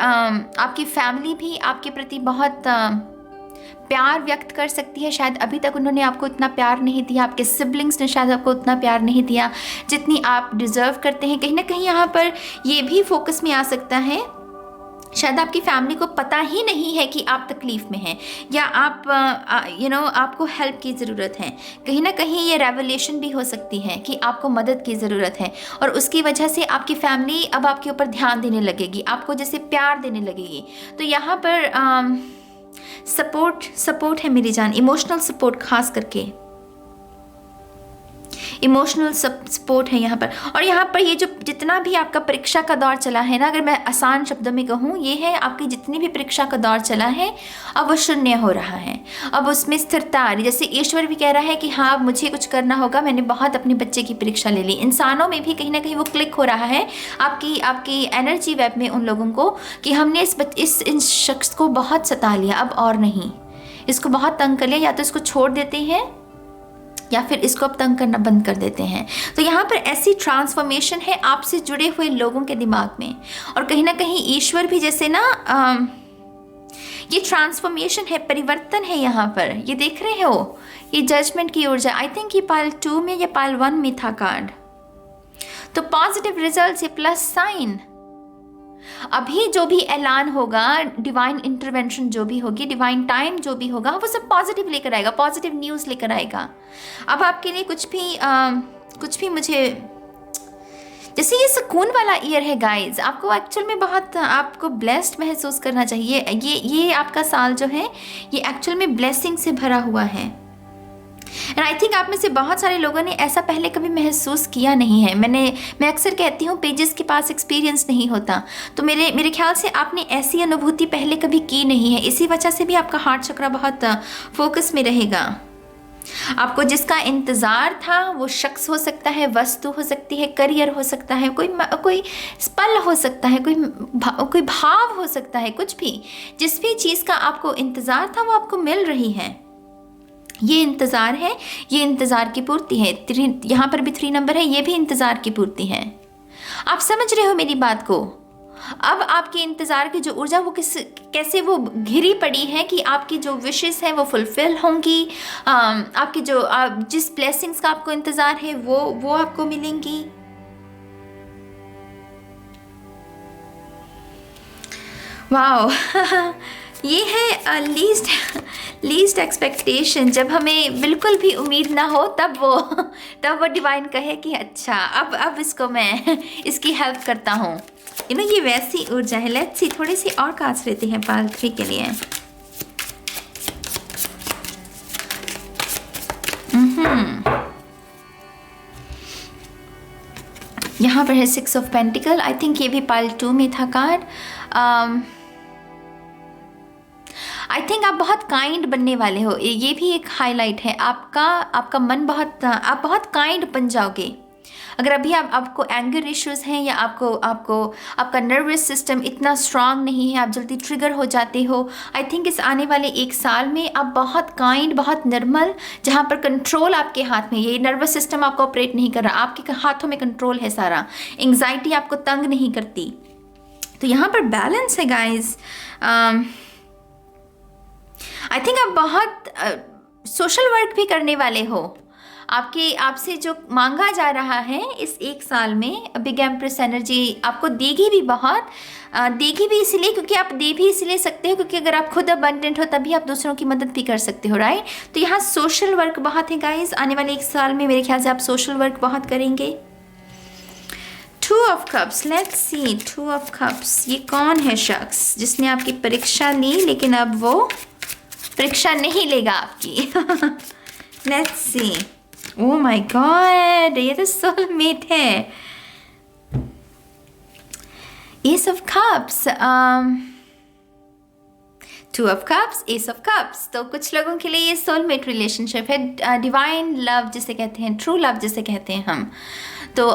आपकी फैमिली भी आपके प्रति बहुत प्यार व्यक्त कर सकती है। शायद अभी तक उन्होंने आपको इतना प्यार नहीं दिया, आपके सिबलिंग्स ने शायद आपको उतना प्यार नहीं दिया जितनी आप डिज़र्व करते हैं। कहीं ना कहीं यहाँ पर ये भी फोकस में आ सकता है, शायद आपकी फैमिली को पता ही नहीं है कि आप तकलीफ़ में हैं, या आप आपको हेल्प की ज़रूरत है। कहीं ना कहीं ये रेवलेशन भी हो सकती है कि आपको मदद की ज़रूरत है, और उसकी वजह से आपकी फैमिली अब आपके ऊपर ध्यान देने लगेगी, आपको जैसे प्यार देने लगेगी। तो यहाँ पर सपोर्ट है मेरी जान, इमोशनल सपोर्ट, खास करके इमोशनल सपोर्ट है यहाँ पर। और यहाँ पर ये जो जितना भी आपका परीक्षा का दौर चला है ना, अगर मैं आसान शब्दों में कहूँ, ये है आपकी जितनी भी परीक्षा का दौर चला है अब वो शून्य हो रहा है, अब उसमें स्थिरता आ रही। जैसे ईश्वर भी कह रहा है कि हाँ अब मुझे कुछ करना होगा, मैंने बहुत अपने बच्चे की परीक्षा ले ली। इंसानों में भी कहीं ना कहीं वो क्लिक हो रहा है आपकी एनर्जी वेब में उन लोगों को, कि हमने इस शख्स को बहुत सता लिया, अब और नहीं, इसको बहुत तंग कर लिया, या तो इसको छोड़ देते हैं या फिर इसको अब तंग करना बंद कर देते हैं। तो यहाँ पर ऐसी ट्रांसफॉर्मेशन है आपसे जुड़े हुए लोगों के दिमाग में, और कहीं ना कहीं ईश्वर भी जैसे ना ये ट्रांसफॉर्मेशन है, परिवर्तन है यहाँ पर। ये देख रहे हो, ये जजमेंट की ऊर्जा। आई थिंक ये पाइल 2 में या पाइल 1 में था कार्ड। तो पॉजिटिव रिजल्ट्स, ये प्लस साइन। अभी जो भी ऐलान होगा, डिवाइन इंटरवेंशन जो भी होगी, डिवाइन टाइम जो भी होगा, वो सब पॉजिटिव लेकर आएगा, पॉजिटिव न्यूज़ लेकर आएगा। अब आपके लिए कुछ भी मुझे जैसे ये सुकून वाला ईयर है गाइज, आपको एक्चुअल में बहुत आपको ब्लेस्ड महसूस करना चाहिए। ये आपका साल जो है ये एक्चुअल में ब्लेसिंग से भरा हुआ है। एंड आई थिंक आप में से बहुत सारे लोगों ने ऐसा पहले कभी महसूस किया नहीं है। मैं अक्सर कहती हूँ पेजेस के पास एक्सपीरियंस नहीं होता, तो मेरे ख्याल से आपने ऐसी अनुभूति पहले कभी की नहीं है। इसी वजह से भी आपका हार्ट चक्र बहुत फोकस में रहेगा। आपको जिसका इंतज़ार था वो शख्स हो सकता है, वस्तु हो सकती है, करियर हो सकता है, कोई पल हो सकता है, कोई भाव हो सकता है, कुछ भी, जिस भी चीज़ का आपको इंतज़ार था वो आपको मिल रही है। ये इंतज़ार है, ये इंतज़ार की पूर्ति है। यहाँ पर भी 3 नंबर है, ये भी इंतज़ार की पूर्ति है। आप समझ रहे हो मेरी बात को? अब आपके इंतज़ार की जो ऊर्जा वो कैसे वो घिरी पड़ी है कि आपकी जो विशेस हैं वो फुलफिल होंगी, आपकी जो जिस ब्लेसिंग्स का आपको इंतज़ार है वो आपको मिलेंगी। वाओ ये है लीस्ट एक्सपेक्टेशन। जब हमें बिल्कुल भी उम्मीद ना हो तब वो डिवाइन कहे कि अच्छा अब इसको मैं इसकी हेल्प करता हूँ। ये वैसी ऊर्जा है। लेट्स सी, थोड़ी सी और कार्ड्स लेते हैं पाल 3 के लिए। यहाँ पर है 6 ऑफ पेंटिकल। आई थिंक ये भी पाल 2 में था कार्ड। आई थिंक आप बहुत काइंड बनने वाले हो, ये भी एक हाईलाइट है। आपका मन आप बहुत काइंड बन जाओगे। अगर अभी आपको एंगर इश्यूज हैं या आपका नर्वस सिस्टम इतना स्ट्रांग नहीं है, आप जल्दी ट्रिगर हो जाते हो, आई थिंक इस आने वाले 1 साल में आप बहुत काइंड, बहुत नॉर्मल, जहाँ पर कंट्रोल आपके हाथ में, ये नर्वस सिस्टम आपको ऑपरेट नहीं कर रहा, आपके हाथों में कंट्रोल है सारा, एंग्जाइटी आपको तंग नहीं करती। तो यहाँ पर बैलेंस है गाइज। आई थिंक आप बहुत सोशल वर्क भी करने वाले हो। आपसे जो मांगा जा रहा है इस 1 साल में, बिग एम्प्रेस एनर्जी आपको देगी भी बहुत, देगी भी इसलिए क्योंकि आप दे भी इसलिए सकते हो क्योंकि अगर आप खुद अबंडेंट हो तभी आप दूसरों की मदद भी कर सकते हो, राइट। तो यहाँ सोशल वर्क बहुत है गाइज। आने वाले 1 साल में मेरे ख्याल से आप सोशल वर्क बहुत करेंगे। 2 of cups, let's see 2 of cups. ये कौन है शख्स जिसने आपकी परीक्षा ली लेकिन अब वो परीक्षा नहीं लेगा आपकी? Let's see. Oh my God, ये तो सोलमेट है। S of cups, 2 of cups, ace of cups. तो कुछ लोगों के लिए ये सोलमेट रिलेशनशिप है, डिवाइन लव जिसे कहते हैं, ट्रू लव जिसे कहते हैं हम। तो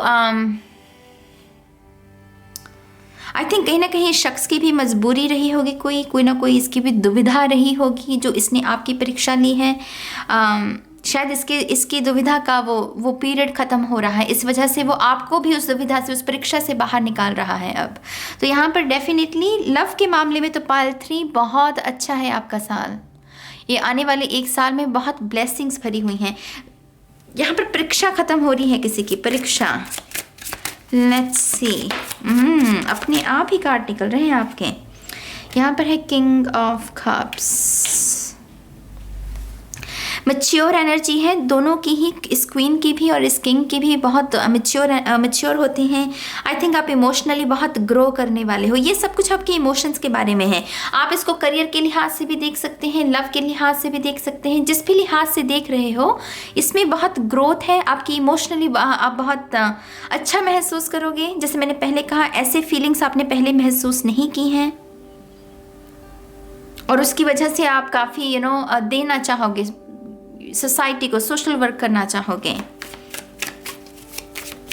आई थिंक कहीं ना कहीं शख्स की भी मजबूरी रही होगी, कोई ना कोई इसकी भी दुविधा रही होगी जो इसने आपकी परीक्षा ली है। शायद इसकी दुविधा का वो पीरियड ख़त्म हो रहा है, इस वजह से वो आपको भी उस दुविधा से, उस परीक्षा से बाहर निकाल रहा है अब। तो यहाँ पर डेफिनेटली लव के मामले में तो पाल 3 बहुत अच्छा है आपका साल। ये आने वाले 1 साल में बहुत ब्लेसिंग्स भरी हुई हैं। यहाँ पर परीक्षा ख़त्म हो रही है, किसी की परीक्षा। लेट्स सी, अपने आप ही कार्ड निकल रहे हैं आपके। यहाँ पर है king of cups. Mature energy है दोनों की ही, इस क्वीन की भी और इस किंग की भी बहुत मैच्योर होते हैं। आई थिंक आप इमोशनली बहुत ग्रो करने वाले हो। ये सब कुछ आपके इमोशंस के बारे में है। आप इसको करियर के लिहाज से भी देख सकते हैं, लव के लिहाज से भी देख सकते हैं, जिस भी लिहाज से देख रहे हो इसमें बहुत ग्रोथ है आपकी। इमोशनली आप बहुत अच्छा महसूस करोगे। जैसे मैंने पहले कहा, ऐसे फीलिंग्स आपने पहले महसूस नहीं की हैं और उसकी वजह से आप काफ़ी देना चाहोगे सोसाइटी को, सोशल वर्क करना चाहोगे।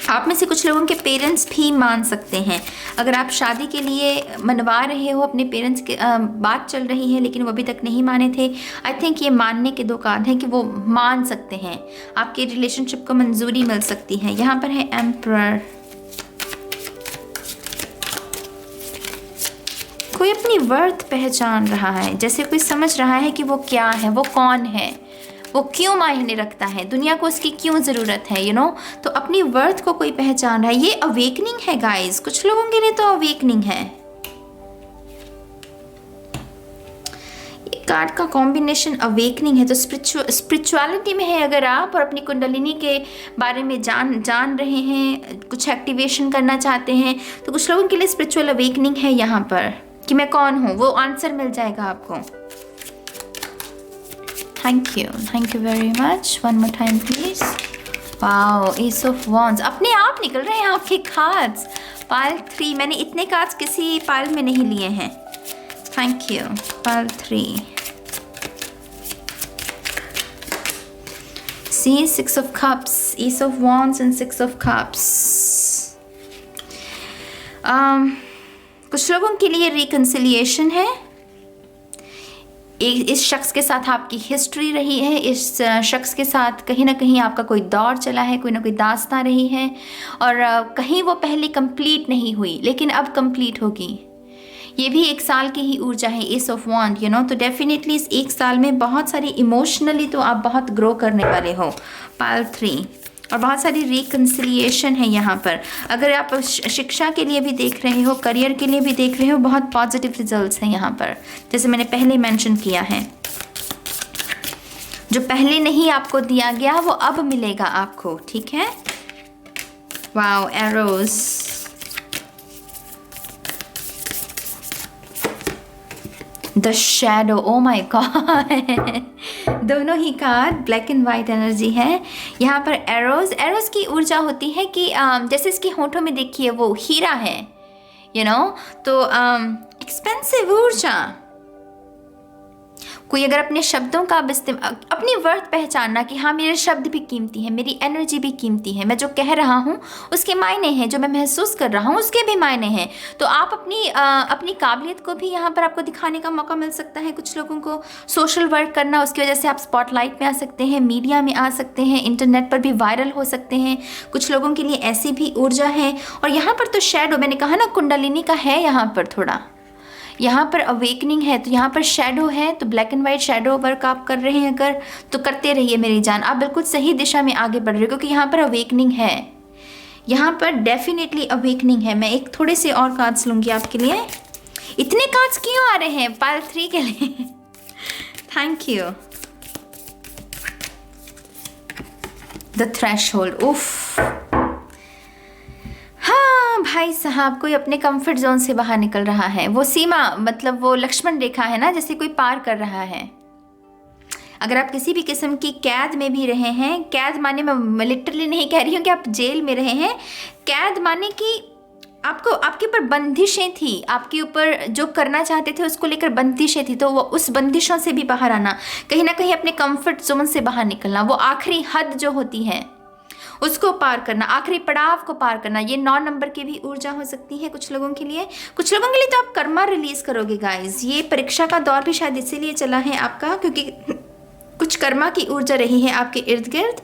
आप में से कुछ लोगों के पेरेंट्स भी मान सकते हैं। अगर आप शादी के लिए मनवा रहे हो, अपने पेरेंट्स के बात चल रही है लेकिन वो अभी तक नहीं माने थे, आई थिंक ये मानने के 2 कार्ड हैं कि वो मान सकते हैं, आपके रिलेशनशिप को मंजूरी मिल सकती है। यहाँ पर है एम्परर। कोई अपनी वर्थ पहचान रहा है, जैसे कोई समझ रहा है कि वो क्या है, वो कौन है, वो क्यों मायने रखता है, दुनिया को उसकी क्यों ज़रूरत है, तो अपनी वर्थ को कोई पहचान रहा है। ये अवेकनिंग है गाइस, कुछ लोगों के लिए तो अवेकनिंग है। ये कार्ड का कॉम्बिनेशन अवेकनिंग है, तो स्पिरिचुअलिटी में है अगर आप, और अपनी कुंडलिनी के बारे में जान रहे हैं, कुछ एक्टिवेशन करना चाहते हैं, तो कुछ लोगों के लिए स्पिरिचुअल अवेकनिंग है यहाँ पर कि मैं कौन हूँ, वो आंसर मिल जाएगा आपको। Thank you very much. One more time please. Wow, S of wands, अपने आप निकल रहे हैं आपके कार्ड्स। पाल 3, मैंने इतने कार्ड्स किसी पाल में नहीं लिए हैं। Thank you. पाल 3, see 6 of cups, ace of wands and 6 of cups. कुछ लोगों के लिए रिकन्सिलिएशन है। इस शख्स के साथ आपकी हिस्ट्री रही है, इस शख्स के साथ कहीं ना कहीं आपका कोई दौर चला है, कोई ना कोई दास्तां रही है, और कहीं वो पहले कंप्लीट नहीं हुई लेकिन अब कंप्लीट होगी। ये भी 1 साल की ही ऊर्जा है, एस ऑफ वॉन्ड, तो डेफिनेटली इस 1 साल में बहुत सारी इमोशनली तो आप बहुत ग्रो करने वाले हो। पाल 3, और बहुत सारी रिकन्सिलिएशन है यहाँ पर। अगर आप शिक्षा के लिए भी देख रहे हो, करियर के लिए भी देख रहे हो, बहुत पॉजिटिव रिजल्ट्स हैं यहाँ पर, जैसे मैंने पहले मेंशन किया है। जो पहले नहीं आपको दिया गया वो अब मिलेगा आपको, ठीक है। Wow, arrows, the shadow, oh my God, दोनों ही card black and white energy है। यहाँ पर एरोज, एरोज की ऊर्जा होती है कि जैसे इसके होठों में देखिए वो हीरा है, तो एक्सपेंसिव ऊर्जा। कोई अगर अपने शब्दों का अपनी वर्थ पहचानना कि हाँ मेरे शब्द भी कीमती हैं, मेरी एनर्जी भी कीमती है, मैं जो कह रहा हूँ उसके मायने हैं, जो मैं महसूस कर रहा हूँ उसके भी मायने हैं। तो आप अपनी काबिलियत को भी यहाँ पर आपको दिखाने का मौका मिल सकता है। कुछ लोगों को सोशल वर्क करना, उसकी वजह से आप स्पॉटलाइट में आ सकते हैं, मीडिया में आ सकते हैं, इंटरनेट पर भी वायरल हो सकते हैं। कुछ लोगों के लिए ऐसी भी ऊर्जा है। और यहाँ पर तो शैडो, मैंने कहा ना कुंडलिनी का है यहाँ पर थोड़ा, यहाँ पर अवेकनिंग है, तो यहाँ पर शैडो है। तो black and white shadow work आप कर रहे हैं अगर, तो करते रहिए मेरी जान, आप बिल्कुल सही दिशा में आगे बढ़ रहे हो, क्योंकि यहाँ पर अवेकनिंग है, यहाँ पर डेफिनेटली अवेकनिंग है। मैं एक थोड़े से और कार्ड्स लूँगी आपके लिए। इतने कार्ड्स क्यों आ रहे हैं पाइल 3 के लिए? Thank you. द थ्रेशहोल्ड, उफ, भाई साहब, कोई अपने कंफर्ट जोन से बाहर निकल रहा है। वो सीमा, मतलब वो लक्ष्मण रेखा है ना, जैसे कोई पार कर रहा है। अगर आप किसी भी किस्म की कैद में भी रहे हैं, कैद माने मैं लिटरली नहीं कह रही हूँ कि आप जेल में रहे हैं, कैद माने कि आपके ऊपर बंदिशें थी, आपके ऊपर जो करना चाहते थे उसको लेकर बंदिशें थी, तो वो उस बंदिशों से भी बाहर आना, कहीं ना कहीं अपने कंफर्ट जोन से बाहर निकलना, वो आखिरी हद जो होती है उसको पार करना, आखिरी पड़ाव को पार करना। ये 9 नंबर की भी ऊर्जा हो सकती है कुछ लोगों के लिए। कुछ लोगों के लिए तो आप कर्मा रिलीज करोगे गाइस। ये परीक्षा का दौर भी शायद इसीलिए चला है आपका, क्योंकि कुछ कर्मा की ऊर्जा रही है आपके इर्द गिर्द,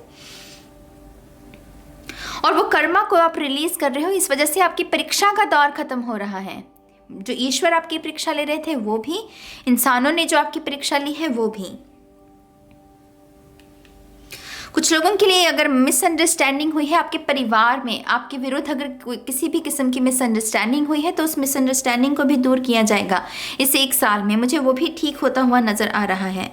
और वो कर्मा को आप रिलीज कर रहे हो। इस वजह से आपकी परीक्षा का दौर खत्म हो रहा है। जो ईश्वर आपकी परीक्षा ले रहे थे वो भी, इंसानों ने जो आपकी परीक्षा ली है वो भी। कुछ लोगों के लिए अगर मिसअंडरस्टैंडिंग हुई है आपके परिवार में, आपके विरुद्ध अगर किसी भी किस्म की मिसअंडरस्टैंडिंग हुई है, तो उस मिसअंडरस्टैंडिंग को भी दूर किया जाएगा इस 1 साल में। मुझे वो भी ठीक होता हुआ नजर आ रहा है।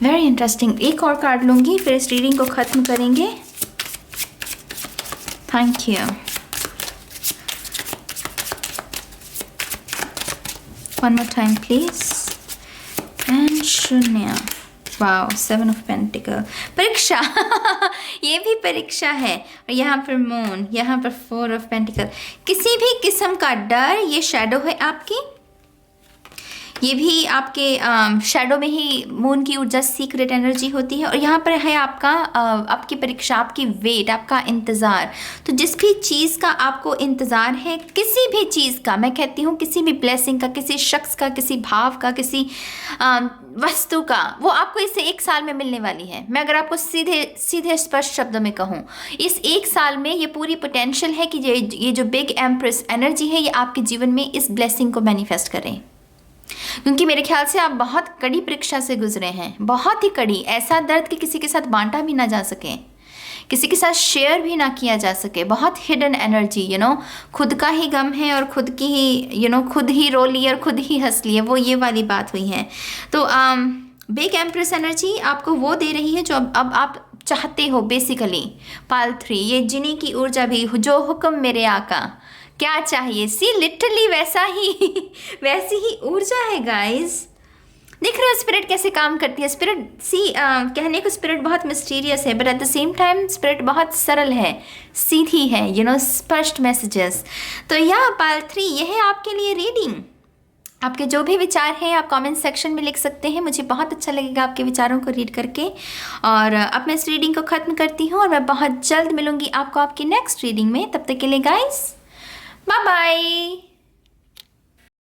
Very interesting. एक और कार्ड लूंगी, फिर इस रीडिंग को खत्म करेंगे। Thank you. One more time please. And शून्य। Wow, 7 of pentacle. परीक्षा ये भी परीक्षा है। और यहाँ पर मून, यहाँ पर 4 ऑफ पेंटिकल। किसी भी किस्म का डर, ये शैडो है आपकी, ये भी आपके शैडो में ही मून की ऊर्जा सीक्रेट एनर्जी होती है। और यहाँ पर है आपका आपकी परीक्षा, आपकी वेट, आपका इंतज़ार। तो जिस भी चीज़ का आपको इंतज़ार है, किसी भी चीज़ का, मैं कहती हूँ किसी भी ब्लेसिंग का, किसी शख्स का, किसी भाव का, किसी वस्तु का, वो आपको इस 1 साल में मिलने वाली है। मैं अगर आपको सीधे स्पष्ट शब्दों में कहूँ, इस 1 साल में ये पूरी पोटेंशियल है कि ये जो बिग एम्प्रेस एनर्जी है, ये आपके जीवन में इस ब्लेसिंग को मैनिफेस्ट करें। क्योंकि मेरे ख्याल से आप बहुत कड़ी परीक्षा से गुजरे हैं, बहुत ही कड़ी। ऐसा दर्द कि किसी के साथ बांटा भी ना जा सके, किसी के साथ शेयर भी ना किया जा सके। बहुत हिडन एनर्जी, खुद का ही गम है और खुद की ही खुद ही रो ली और खुद ही हंस लिए, वो ये वाली बात हुई है। तो बिग एम्प्रेस एनर्जी आपको वो दे रही है जो अब आप चाहते हो बेसिकली। पाइल 3, ये जिनी की ऊर्जा भी, जो हुक्म मेरे आका, क्या चाहिए, सी लिटरली वैसी ही ऊर्जा है गाइस। देख रहे हो स्पिरिट कैसे काम करती है। स्पिरिट कहने को स्पिरिट बहुत मिस्टीरियस है, but at the same time spirit बहुत सरल है, सीधी है, स्पष्ट मैसेजेस। तो यह पाइल 3, यह है आपके लिए रीडिंग। आपके जो भी विचार हैं आप कमेंट सेक्शन में लिख सकते हैं। मुझे बहुत अच्छा लगेगा आपके विचारों को रीड करके। और अब मैं इस रीडिंग को ख़त्म करती हूँ और मैं बहुत जल्द मिलूंगी आपको आपकी नेक्स्ट रीडिंग में। तब तक के लिए गाइस, बाय बाय।